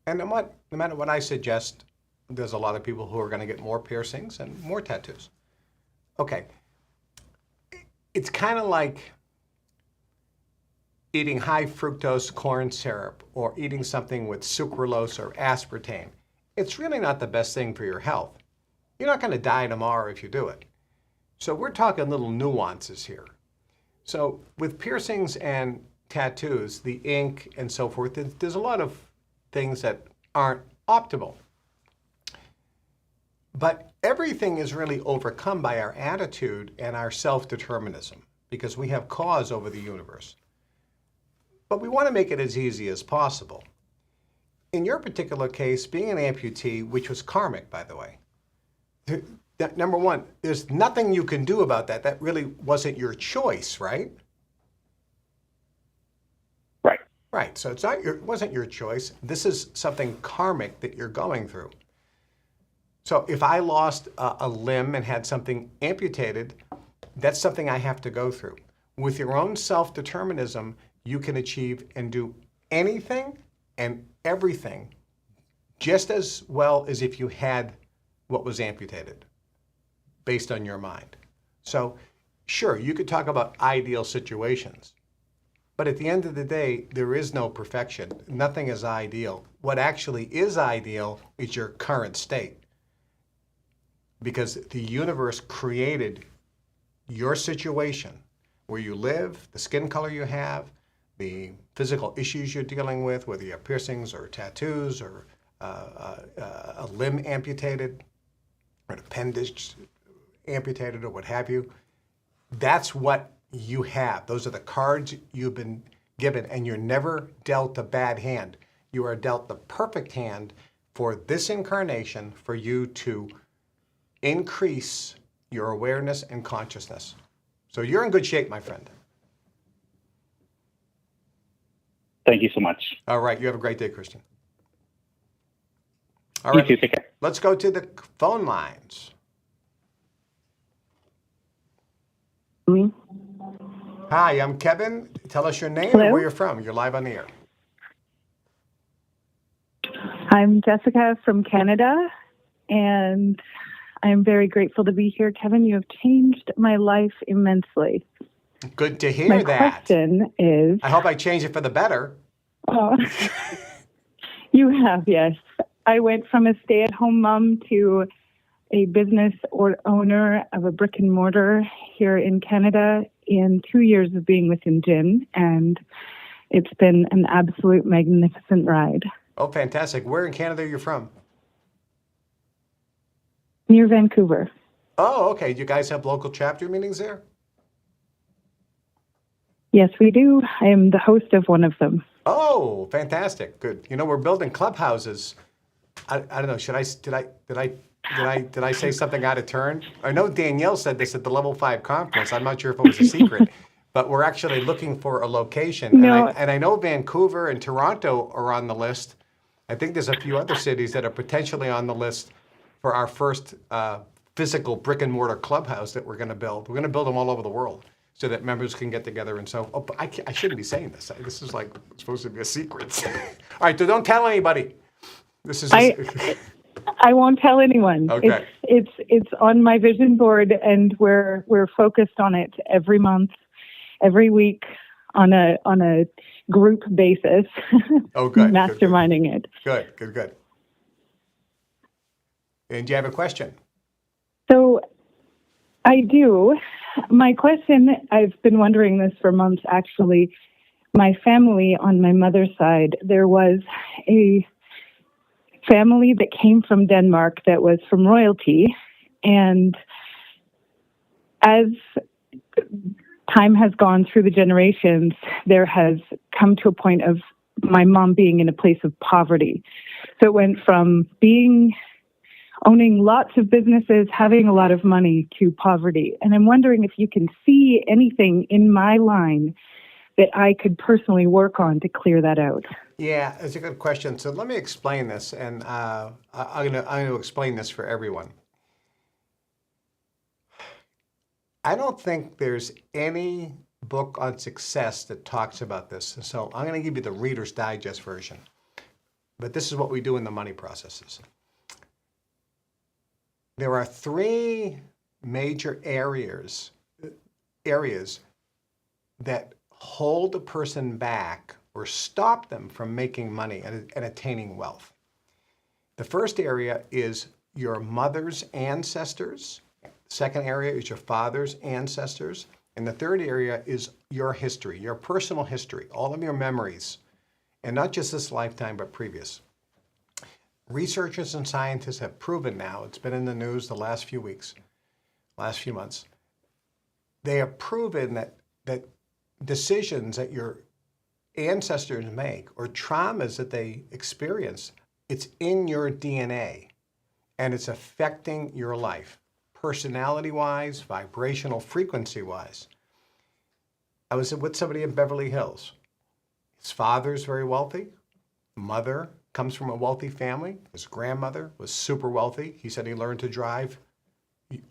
And no matter what I suggest, there's a lot of people who are going to get more piercings and more tattoos. Okay. It's kind of like eating high fructose corn syrup or eating something with sucralose or aspartame. It's really not the best thing for your health. You're not going to die tomorrow if you do it. So we're talking little nuances here. So with piercings and tattoos, the ink and so forth, there's a lot of things that aren't optimal. But everything is really overcome by our attitude and our self-determinism because we have cause over the universe. But we want to make it as easy as possible. In your particular case, being an amputee, which was karmic, by the way, number one, there's nothing you can do about that. That really wasn't your choice, right? Right. Right. So it wasn't your choice. This is something karmic that you're going through. So if I lost a limb and had something amputated, that's something I have to go through. With your own self-determinism, you can achieve and do anything and everything just as well as if you had what was amputated based on your mind. So sure, you could talk about ideal situations, but at the end of the day, there is no perfection. Nothing is ideal. What actually is ideal is your current state, because the universe created your situation, where you live, the skin color you have, the physical issues you're dealing with, whether you have piercings or tattoos or a limb amputated, or an appendage amputated or what have you. That's what you have. Those are the cards you've been given, and you're never dealt a bad hand. You are dealt the perfect hand for this incarnation for you to increase your awareness and consciousness. So you're in good shape, my friend. Thank you so much. All right. You have a great day, Christian. All You right. too. Take care. Let's go to the phone lines. Hi, I'm Kevin. Tell us your name and where you're from. You're live on the air. I'm Jessica from Canada, and I'm very grateful to be here. Kevin, you have changed my life immensely. Good to hear my that. My question is... I hope I changed it for the better. Oh, you have, yes. I went from a stay-at-home mom to a business owner of a brick and mortar here in Canada in 2 years of being within Gin, and it's been an absolute magnificent ride. Oh, fantastic. Where in Canada are you from? Near Vancouver. Oh, okay. Do you guys have local chapter meetings there? Yes, we do. I am the host of one of them. Oh, fantastic. Good. You know, we're building clubhouses. I don't know. Did I say something out of turn? I know Danielle said this at the Level 5 conference. I'm not sure if it was a secret, but we're actually looking for a location. No. And I know Vancouver and Toronto are on the list. I think there's a few other cities that are potentially on the list for our first physical brick and mortar clubhouse that we're going to build. We're going to build them all over the world so that members can get together. And so, but I shouldn't be saying this. This is like supposed to be a secret. All right, so don't tell anybody. This is. I won't tell anyone. Okay. It's on my vision board, and we're focused on it every month, every week, on a group basis. Oh, good. Masterminding it. Good. And do you have a question? So, I do. My question, I've been wondering this for months, actually. My family on my mother's side, there was a family that came from Denmark that was from royalty. And as time has gone through the generations, there has come to a point of my mom being in a place of poverty. So it went from owning lots of businesses, having a lot of money, to poverty. And I'm wondering if you can see anything in my line that I could personally work on to clear that out. Yeah, it's a good question. So let me explain this, and I'm gonna explain this for everyone. I don't think there's any book on success that talks about this. So I'm going to give you the Reader's Digest version. But this is what we do in the money processes. There are three major areas that hold a person back or stop them from making money and attaining wealth. The first area is your mother's ancestors. Second area is your father's ancestors. And the third area is your history, your personal history, all of your memories, and not just this lifetime, but previous. Researchers and scientists have proven now, it's been in the news the last few weeks, last few months, they have proven that decisions that your ancestors make or traumas that they experience, it's in your DNA and it's affecting your life. Personality-wise, vibrational frequency-wise. I was with somebody in Beverly Hills. His father's very wealthy. Mother comes from a wealthy family. His grandmother was super wealthy. He said he learned to drive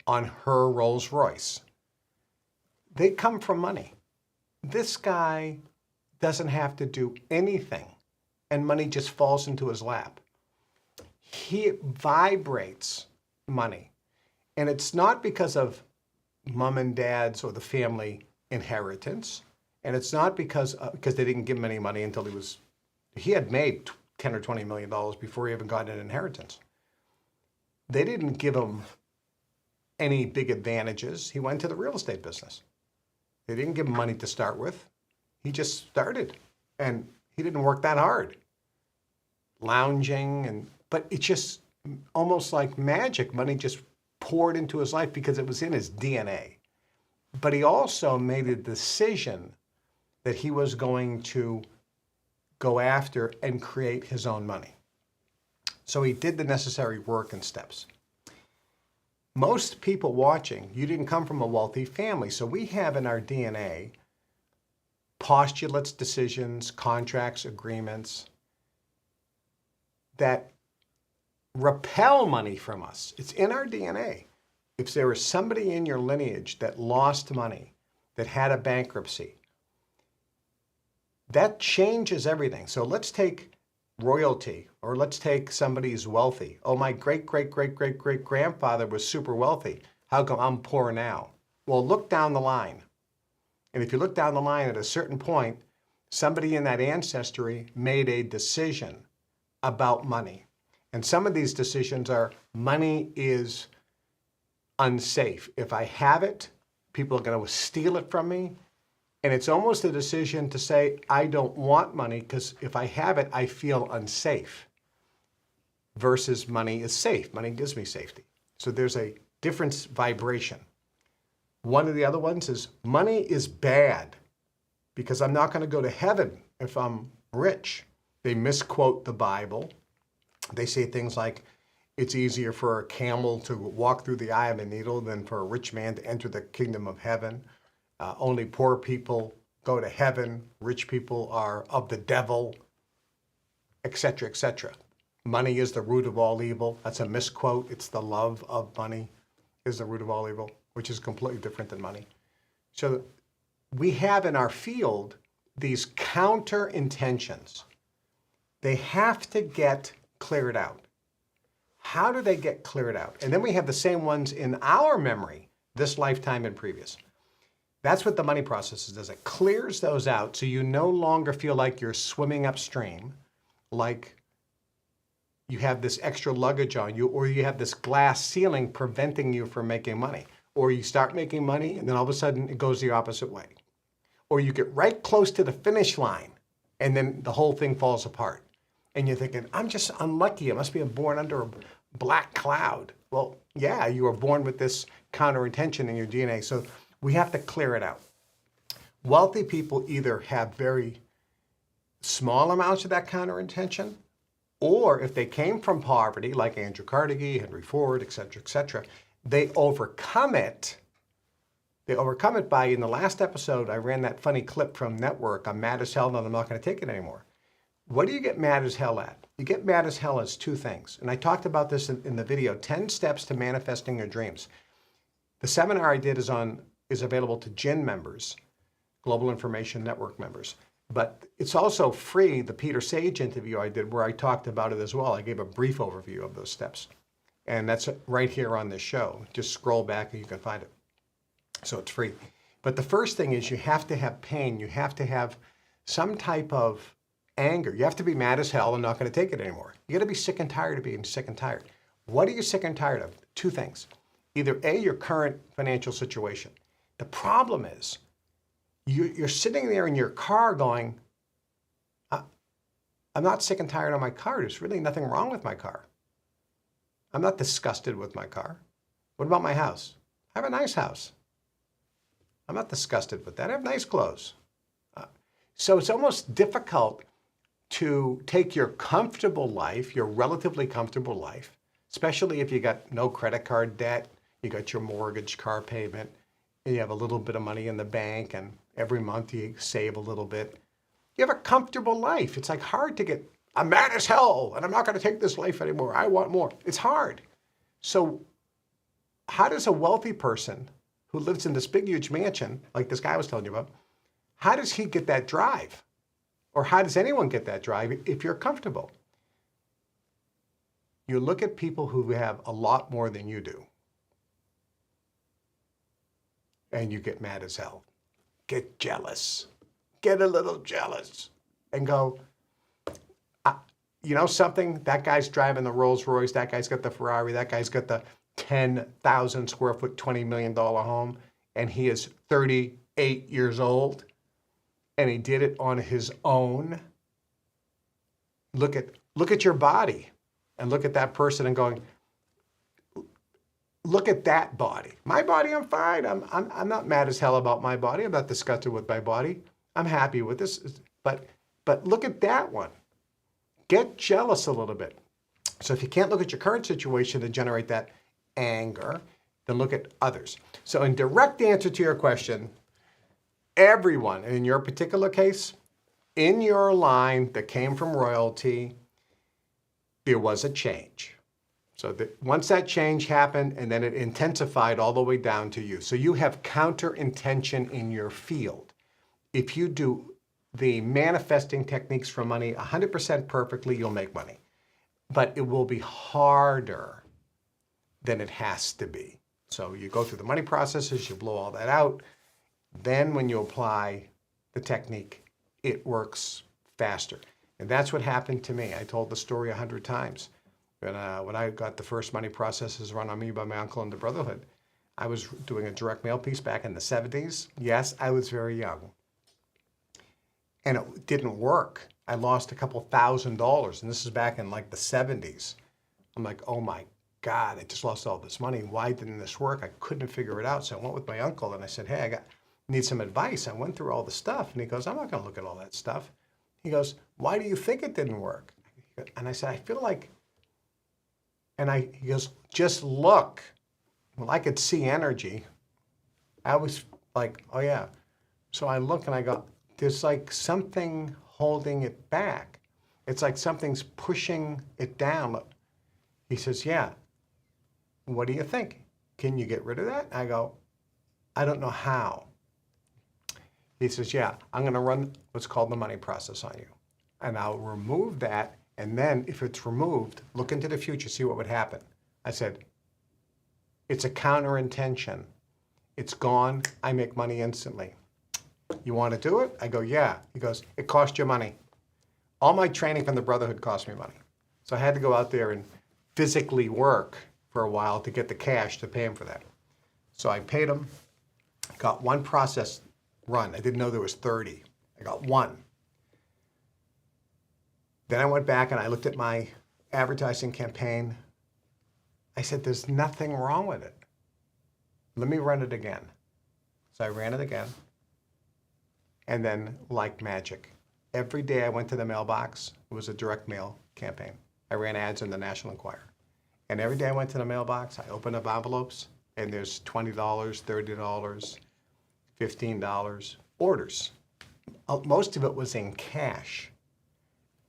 on her Rolls Royce. They come from money. This guy doesn't have to do anything, and money just falls into his lap. He vibrates money. And it's not because of mom and dad's or the family inheritance. And it's not because they didn't give him any money until he had made $10 or $20 million before he even got an inheritance. They didn't give him any big advantages. He went to the real estate business. They didn't give him money to start with. He just started. And he didn't work that hard. Lounging, but it's just almost like magic. Money just poured into his life because it was in his DNA. But he also made a decision that he was going to go after and create his own money. So he did the necessary work and steps. Most people watching, you didn't come from a wealthy family. So we have in our DNA postulates, decisions, contracts, agreements that repel money from us. It's in our DNA. If there was somebody in your lineage that lost money, that had a bankruptcy, that changes everything. So let's take royalty, or let's take somebody who's wealthy. Oh, my great-great-great-great-great-grandfather was super wealthy. How come I'm poor now? Well, look down the line. And if you look down the line at a certain point, somebody in that ancestry made a decision about money. And some of these decisions are, money is unsafe. If I have it, people are going to steal it from me. And it's almost a decision to say, I don't want money because if I have it, I feel unsafe. Versus money is safe. Money gives me safety. So there's a different vibration. One of the other ones is, money is bad because I'm not going to go to heaven if I'm rich. They misquote the Bible. They say things like, it's easier for a camel to walk through the eye of a needle than for a rich man to enter the kingdom of heaven. Only poor people go to heaven. Rich people are of the devil, etc., etc. Money is the root of all evil. That's a misquote. It's the love of money is the root of all evil, which is completely different than money. So we have in our field these counter intentions. They have to get cleared out. How do they get cleared out? And then we have the same ones in our memory, this lifetime and previous. That's what the money process does. It clears those out so you no longer feel like you're swimming upstream, like you have this extra luggage on you, or you have this glass ceiling preventing you from making money. Or you start making money and then all of a sudden it goes the opposite way. Or you get right close to the finish line and then the whole thing falls apart. And you're thinking, I'm just unlucky. I must be born under a black cloud. Well, yeah, you were born with this counterintention in your DNA. So we have to clear it out. Wealthy people either have very small amounts of that counterintention, or if they came from poverty, like Andrew Carnegie, Henry Ford, et cetera, they overcome it. They overcome it by, in the last episode, I ran that funny clip from Network, I'm mad as hell and I'm not going to take it anymore. What do you get mad as hell at? You get mad as hell as two things. And I talked about this in the video, 10 steps to manifesting your dreams. The seminar I did is available to GIN members, Global Information Network members. But it's also free, the Peter Sage interview I did where I talked about it as well. I gave a brief overview of those steps. And that's right here on this show. Just scroll back and you can find it. So it's free. But the first thing is you have to have pain. You have to have some type of anger. You have to be mad as hell and not going to take it anymore. You got to be sick and tired of being sick and tired. What are you sick and tired of? Two things. Either A, your current financial situation. The problem is you're sitting there in your car going, I'm not sick and tired of my car. There's really nothing wrong with my car. I'm not disgusted with my car. What about my house? I have a nice house. I'm not disgusted with that. I have nice clothes. So it's almost difficult to take your comfortable life, your relatively comfortable life, especially if you got no credit card debt, you got your mortgage, car payment, and you have a little bit of money in the bank, and every month you save a little bit. You have a comfortable life. It's like hard to get, I'm mad as hell, and I'm not going to take this life anymore. I want more. It's hard. So how does a wealthy person who lives in this big, huge mansion, like this guy I was telling you about, how does he get that drive? Or how does anyone get that drive if you're comfortable? You look at people who have a lot more than you do, and you get mad as hell. Get jealous. Get a little jealous and go, you know something? That guy's driving the Rolls Royce. That guy's got the Ferrari. That guy's got the 10,000 square foot, $20 million home. And he is 38 years old. And he did it on his own. Look at your body and look at that person and going, look at that body. My body, I'm fine. I'm not mad as hell about my body. I'm not disgusted with my body. I'm happy with this. But look at that one. Get jealous a little bit. So if you can't look at your current situation to generate that anger, then look at others. So in direct answer to your question, everyone, in your particular case, in your line that came from royalty, there was a change. So once that change happened, and then it intensified all the way down to you. So you have counter intention in your field. If you do the manifesting techniques for money 100% perfectly, you'll make money. But it will be harder than it has to be. So you go through the money processes, you blow all that out. Then when you apply the technique, it works faster. And that's what happened to me. I told the story 100 times. When I got the first money processes run on me by my uncle in the Brotherhood, I was doing a direct mail piece back in the 70s. Yes, I was very young. And it didn't work. I lost a couple $1,000s, and this is back in like the 70s. I'm like, oh my God, I just lost all this money. Why didn't this work? I couldn't figure it out. So I went with my uncle and I said, hey, need some advice. I went through all the stuff. And he goes, I'm not going to look at all that stuff. He goes, why do you think it didn't work? And I said, I feel like, he goes, just look. Well, I could see energy. I was like, oh yeah. So I look and I go, there's like something holding it back. It's like something's pushing it down. He says, yeah. What do you think? Can you get rid of that? I go, I don't know how. He says, yeah, I'm going to run what's called the money process on you. And I'll remove that. And then if it's removed, look into the future, see what would happen. I said, it's a counter intention. It's gone. I make money instantly. You want to do it? I go, yeah. He goes, it cost you money. All my training from the Brotherhood cost me money. So I had to go out there and physically work for a while to get the cash to pay him for that. So I paid him, got one process run. I didn't know there was 30. I got one. Then I went back and I looked at my advertising campaign. I said, there's nothing wrong with it. Let me run it again. So I ran it again. And then, like magic, every day I went to the mailbox. It was a direct mail campaign. I ran ads in the National Enquirer. And every day I went to the mailbox, I opened up envelopes, and there's $20, $30, $15 orders. Most of it was in cash.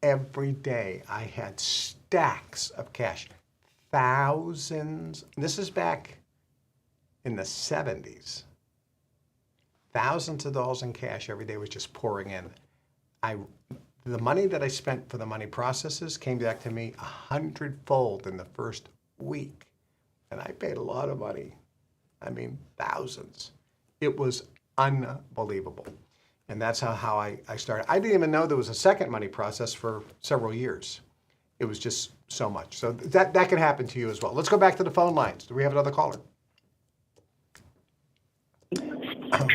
every day I had stacks of cash, thousands. This is back in the 70s. Thousands of dollars in cash every day was just pouring in. The money that I spent for the money processes came back to me 100-fold in the first week. And I paid a lot of money. I mean, thousands. It was unbelievable. And that's how I started. I didn't even know there was a second money process for several years. It was just so much. So that can happen to you as well. Let's go back to the phone lines. Do we have another caller?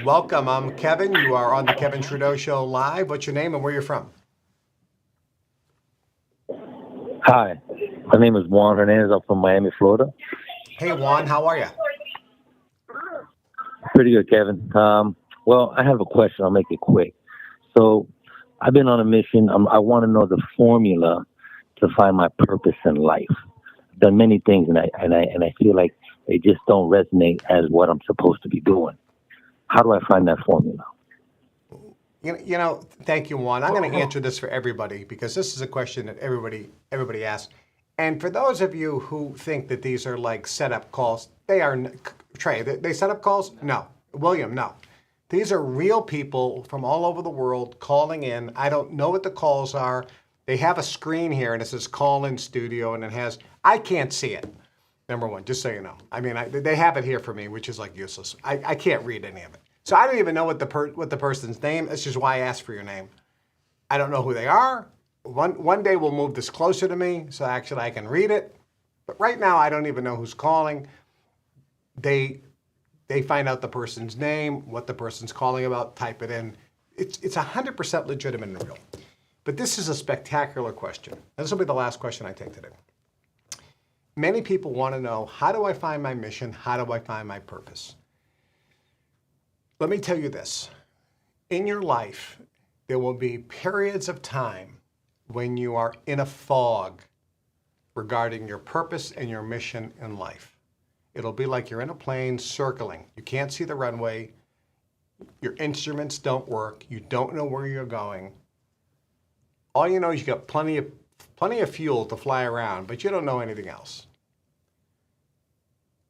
Welcome. I'm Kevin. You are on the Kevin Trudeau Show live. What's your name and where you're from? Hi, my name is Juan Hernandez. I'm from Miami, Florida. Hey, Juan. How are you? Pretty good, Kevin. Well, I have a question. I'll make it quick. So I've been on a mission. I want to know the formula to find my purpose in life. I've done many things, and I feel like they just don't resonate as what I'm supposed to be doing. How do I find that formula? You know, thank you, Juan. I'm going to answer this for everybody because this is a question that everybody asks. And for those of you who think that these are like setup calls, they are, Trey, they set up calls? No. William, no. These are real people from all over the world calling in. I don't know what the calls are. They have a screen here and it says call in studio and it has, I can't see it. Number one, just so you know. I mean, they have it here for me, which is like useless. I can't read any of it. So I don't even know what the person's name. That's just why I asked for your name. I don't know who they are. One day we'll move this closer to me so actually I can read it. But right now I don't even know who's calling. They find out the person's name, what the person's calling about, type it in. It's 100% legitimate and real. But this is a spectacular question. This will be the last question I take today. Many people want to know, how do I find my mission? How do I find my purpose? Let me tell you this. In your life, there will be periods of time when you are in a fog regarding your purpose and your mission in life. It'll be like you're in a plane circling. You can't see the runway. Your instruments don't work. You don't know where you're going. All you know is you got plenty of fuel to fly around, but you don't know anything else.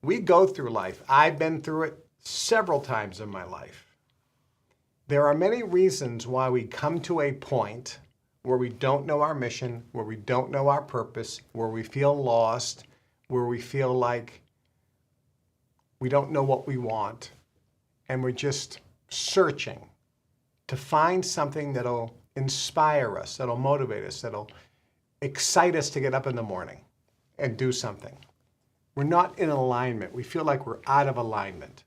We go through life. I've been through it several times in my life. There are many reasons why we come to a point where we don't know our mission, where we don't know our purpose, where we feel lost, where we feel like we don't know what we want, and we're just searching to find something that'll inspire us, that'll motivate us, that'll excite us to get up in the morning and do something. We're not in alignment. We feel like we're out of alignment.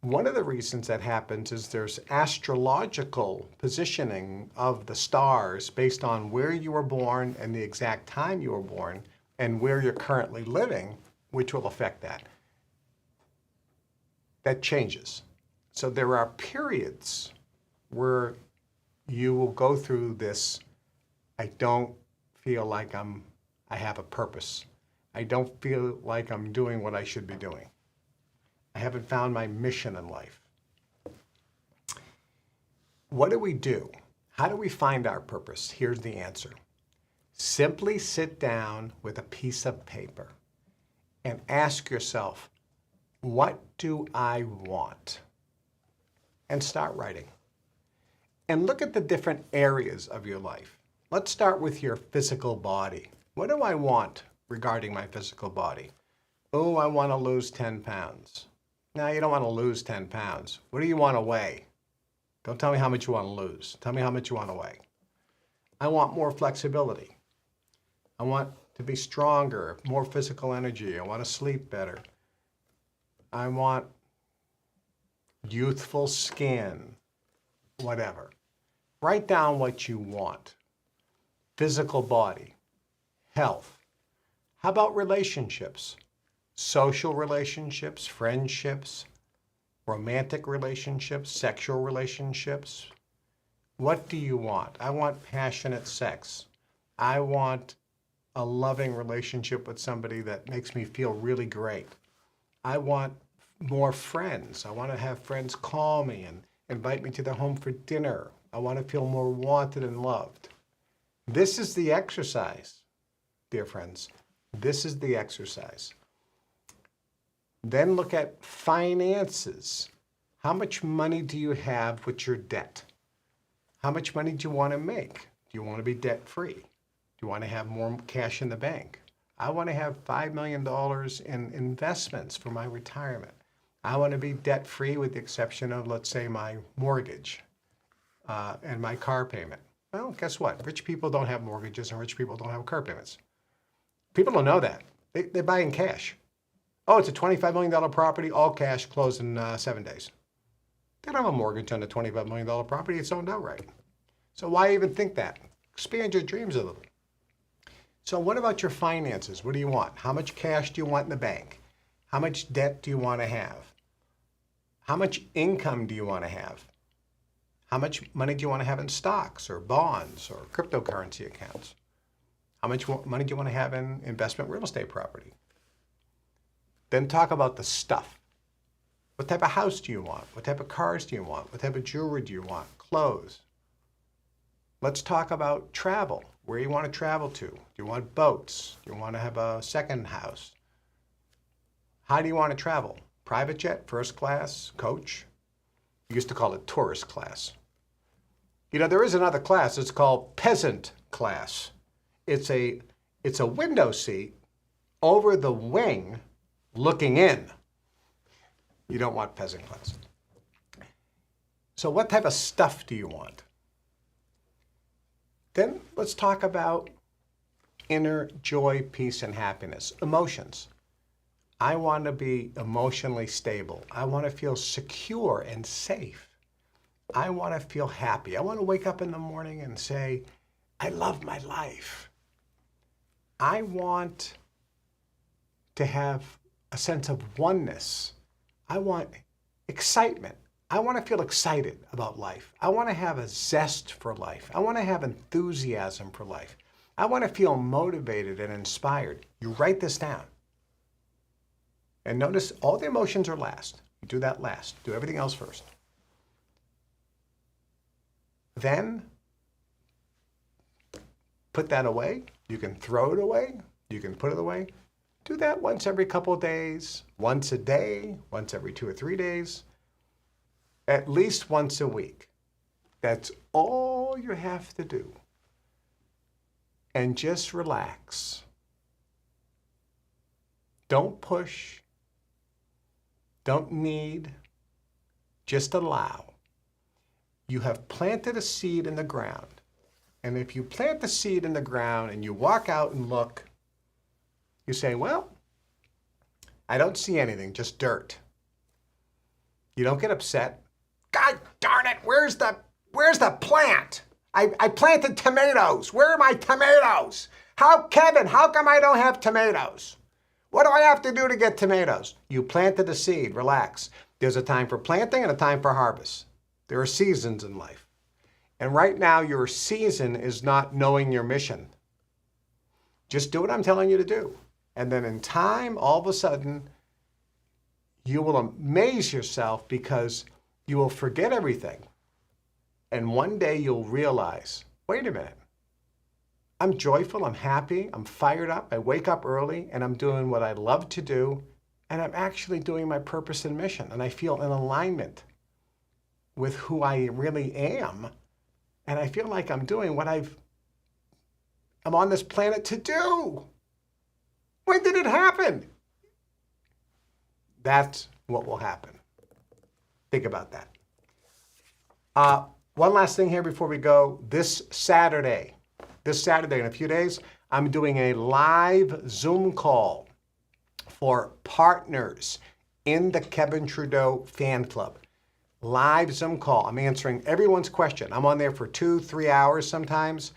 One of the reasons that happens is there's astrological positioning of the stars based on where you were born and the exact time you were born and where you're currently living, which will affect that. That changes. So there are periods where you will go through this, I don't feel like I have a purpose. I don't feel like I'm doing what I should be doing. I haven't found my mission in life. What do we do? How do we find our purpose? Here's the answer. Simply sit down with a piece of paper and ask yourself, what do I want? And start writing. And look at the different areas of your life. Let's start with your physical body. What do I want regarding my physical body? Oh, I want to lose 10 pounds. No, you don't want to lose 10 pounds. What do you want to weigh? Don't tell me how much you want to lose. Tell me how much you want to weigh. I want more flexibility. I want to be stronger, more physical energy. I want to sleep better. I want youthful skin, whatever. Write down what you want. Physical body, health. How about relationships? Social relationships, friendships, romantic relationships, sexual relationships. What do you want? I want passionate sex. I want a loving relationship with somebody that makes me feel really great. I want more friends. I want to have friends call me and invite me to their home for dinner. I want to feel more wanted and loved. This is the exercise, dear friends. This is the exercise. Then look at finances. How much money do you have with your debt? How much money do you want to make? Do you want to be debt-free? Do you want to have more cash in the bank? I want to have $5 million in investments for my retirement. I want to be debt-free with the exception of, let's say, my mortgage and my car payment. Well, guess what? Rich people don't have mortgages and rich people don't have car payments. People don't know that. They buy in cash. Oh, it's a $25 million property, all cash, closed in 7 days. They don't have a mortgage on a $25 million property. It's owned outright. So why even think that? Expand your dreams a little. So what about your finances? What do you want? How much cash do you want in the bank? How much debt do you want to have? How much income do you want to have? How much money do you want to have in stocks or bonds or cryptocurrency accounts? How much money do you want to have in investment real estate property? Then talk about the stuff. What type of house do you want? What type of cars do you want? What type of jewelry do you want? Clothes. Let's talk about travel. Where you want to travel to? Do you want boats? Do you want to have a second house? How do you want to travel? Private jet, first class, coach? We used to call it tourist class. You know, there is another class. It's called peasant class. It's a window seat over the wing looking in. You don't want peasant class. So what type of stuff do you want? Then let's talk about inner joy, peace, and happiness. Emotions. I want to be emotionally stable. I want to feel secure and safe. I want to feel happy. I want to wake up in the morning and say, I love my life. I want to have a sense of oneness. I want excitement. I want to feel excited about life. I want to have a zest for life. I want to have enthusiasm for life. I want to feel motivated and inspired. You write this down. And notice all the emotions are last. You do that last. Do everything else first. Then put that away. You can throw it away. You can put it away. Do that once every couple of days, once a day, once every 2 or 3 days, at least once a week. That's all you have to do. And just relax. Don't push. Don't need. Just allow. You have planted a seed in the ground. And if you plant the seed in the ground and you walk out and look, you say, well, I don't see anything, just dirt. You don't get upset. God darn it, where's the plant? I planted tomatoes. Where are my tomatoes? Kevin, how come I don't have tomatoes? What do I have to do to get tomatoes? You planted a seed, relax. There's a time for planting and a time for harvest. There are seasons in life. And right now, your season is not knowing your mission. Just do what I'm telling you to do. And then in time, all of a sudden, you will amaze yourself because you will forget everything. And one day you'll realize, wait a minute. I'm joyful, I'm happy, I'm fired up, I wake up early and I'm doing what I love to do and I'm actually doing my purpose and mission and I feel in alignment with who I really am and I feel like I'm doing what I'm on this planet to do. When did it happen? That's what will happen. Think about that. One last thing here before we go. This Saturday, in a few days, I'm doing a live Zoom call for partners in the Kevin Trudeau fan club. Live Zoom call. I'm answering everyone's question. I'm on there for 2-3 hours sometimes.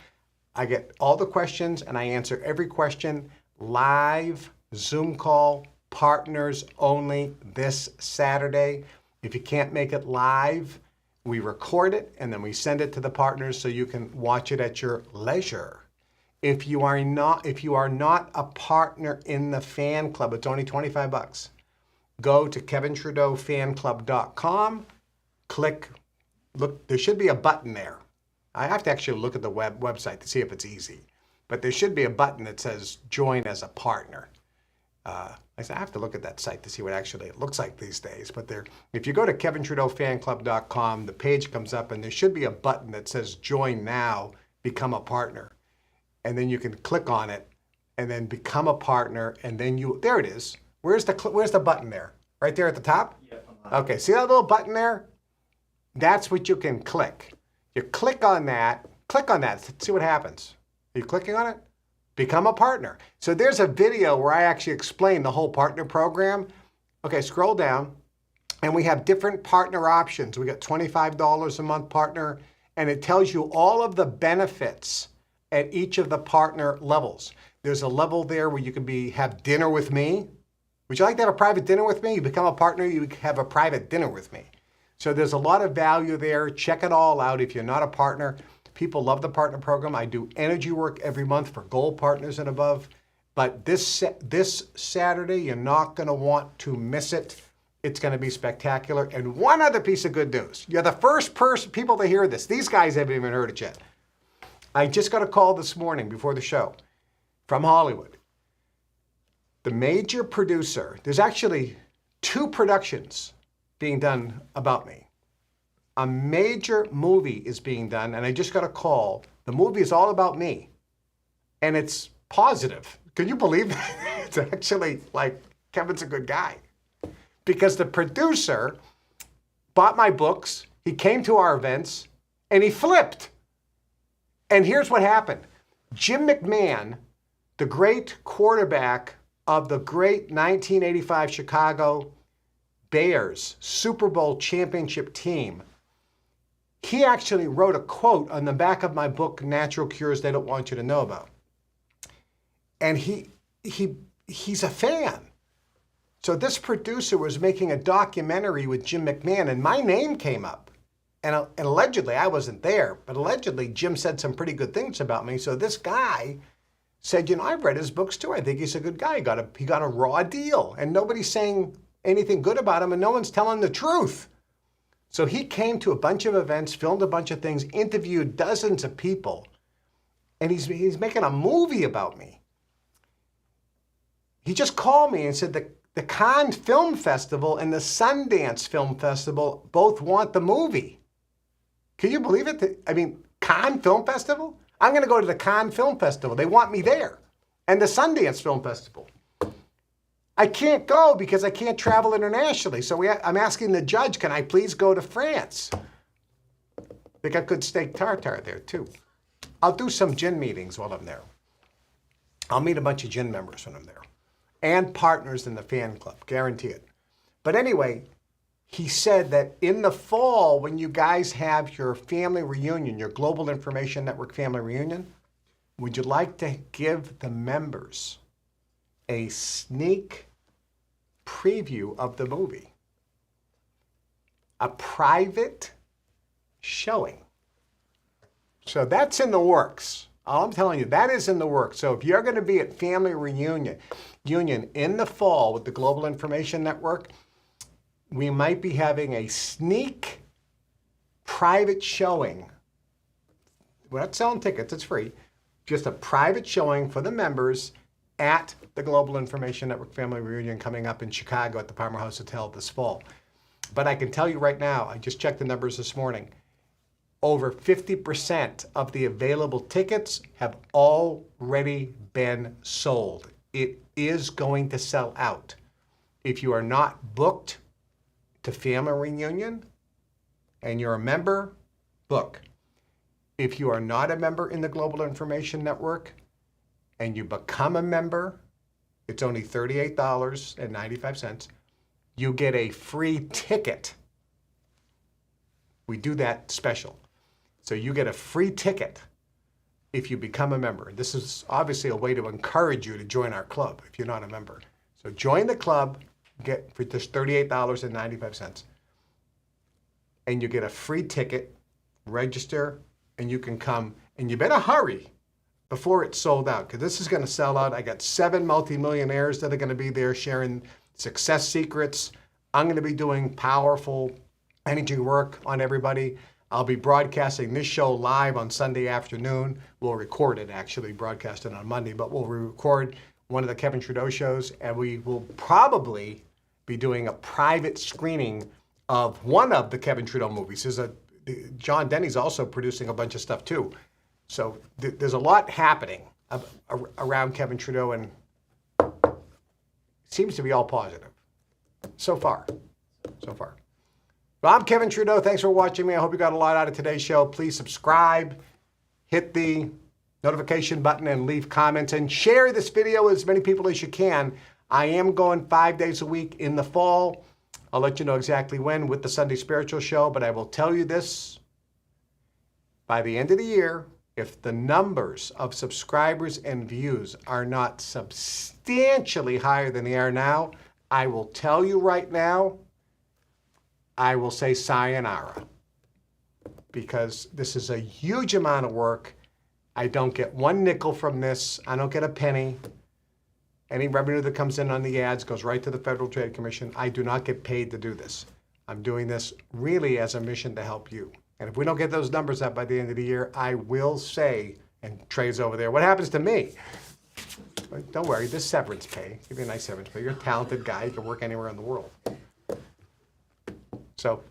I get all the questions and I answer every question. Live Zoom call, partners only this Saturday. If you can't make it live, we record it and then we send it to the partners so you can watch it at your leisure. If you are not a partner in the fan club, it's only $25. Go to KevinTrudeauFanClub.com, click, look, there should be a button there. I have to actually look at the website to see if it's easy. But there should be a button that says join as a partner. I have to look at that site to see what actually it looks like these days. But if you go to KevinTrudeauFanClub.com, the page comes up and there should be a button that says join now, become a partner. And then you can click on it and then become a partner. And then there it is. Where's the button there? Right there at the top? Yeah. Okay, see that little button there? That's what you can click. You click on that, see what happens. Are you clicking on it? Become a partner. So there's a video where I actually explain the whole partner program. Okay, scroll down, and we have different partner options. We got $25 a month partner, and it tells you all of the benefits at each of the partner levels. There's a level there where you can have dinner with me. Would you like to have a private dinner with me? You become a partner, you have a private dinner with me. So there's a lot of value there. Check it all out if you're not a partner. People love the partner program. I do energy work every month for gold partners and above. But this Saturday, you're not going to want to miss it. It's going to be spectacular. And one other piece of good news. You're the first people to hear this. These guys haven't even heard it yet. I just got a call this morning before the show from Hollywood. The major producer, there's actually 2 productions being done about me. A major movie is being done, and I just got a call. The movie is all about me, and it's positive. Can you believe that? It's actually like, Kevin's a good guy. Because the producer bought my books, he came to our events, and he flipped. And here's what happened. Jim McMahon, the great quarterback of the great 1985 Chicago Bears Super Bowl championship team, he actually wrote a quote on the back of my book, Natural Cures They Don't Want You to Know About. And he's a fan. So this producer was making a documentary with Jim McMahon, and my name came up. And allegedly, I wasn't there, but allegedly Jim said some pretty good things about me. So this guy said, I've read his books too. I think he's a good guy. He got a raw deal, and nobody's saying anything good about him, and no one's telling the truth. So he came to a bunch of events, filmed a bunch of things, interviewed dozens of people, and he's making a movie about me. He just called me and said the Cannes Film Festival and the Sundance Film Festival both want the movie. Can you believe it? Cannes Film Festival? I'm going to go to the Cannes Film Festival. They want me there. And the Sundance Film Festival. I can't go because I can't travel internationally. So I'm asking the judge, can I please go to France? They got good steak tartare there too. I'll do some gin meetings while I'm there. I'll meet a bunch of gin members when I'm there. And partners in the fan club, guarantee it. But anyway, he said that in the fall, when you guys have your family reunion, your Global Information Network family reunion, would you like to give the members a sneak preview of the movie? A private showing. So that's in the works. All I'm telling you, that is in the works. So if you're going to be at family reunion in the fall with the Global Information Network, we might be having a sneak private showing. We're not selling tickets, it's free. Just a private showing for the members at the Global Information Network Family Reunion coming up in Chicago at the Palmer House Hotel this fall. But I can tell you right now, I just checked the numbers this morning, over 50% of the available tickets have already been sold. It is going to sell out. If you are not booked to family reunion and you're a member, book. If you are not a member in the Global Information Network and you become a member, it's only $38.95. You get a free ticket. We do that special. So you get a free ticket if you become a member. This is obviously a way to encourage you to join our club if you're not a member. So join the club, get for just $38.95. And you get a free ticket, register, and you can come. And you better hurry before it's sold out, because this is going to sell out. I got 7 multimillionaires that are going to be there sharing success secrets. I'm going to be doing powerful energy work on everybody. I'll be broadcasting this show live on Sunday afternoon. We'll record it, actually, broadcast it on Monday, but we'll record one of the Kevin Trudeau shows, and we will probably be doing a private screening of one of the Kevin Trudeau movies. John Denny's also producing a bunch of stuff, too. So there's a lot happening around Kevin Trudeau, and it seems to be all positive. So far. Well, I'm Kevin Trudeau. Thanks for watching me. I hope you got a lot out of today's show. Please subscribe, hit the notification button, and leave comments. And share this video with as many people as you can. I am going 5 days a week in the fall. I'll let you know exactly when with the Sunday Spiritual Show. But I will tell you this. By the end of the year, if the numbers of subscribers and views are not substantially higher than they are now, I will tell you right now, I will say sayonara, because this is a huge amount of work. I don't get one nickel from this. I don't get a penny. Any revenue that comes in on the ads goes right to the Federal Trade Commission. I do not get paid to do this. I'm doing this really as a mission to help you. And if we don't get those numbers up by the end of the year, I will say, and Trey's over there, what happens to me? Don't worry, this severance pay. Give you a nice severance pay. You're a talented guy. You can work anywhere in the world. So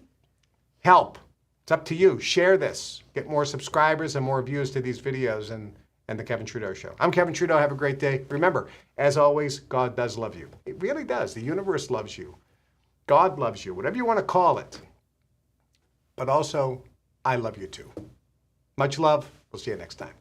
help. It's up to you. Share this. Get more subscribers and more views to these videos and the Kevin Trudeau Show. I'm Kevin Trudeau. Have a great day. Remember, as always, God does love you. It really does. The universe loves you. God loves you, whatever you want to call it. But also, I love you too. Much love. We'll see you next time.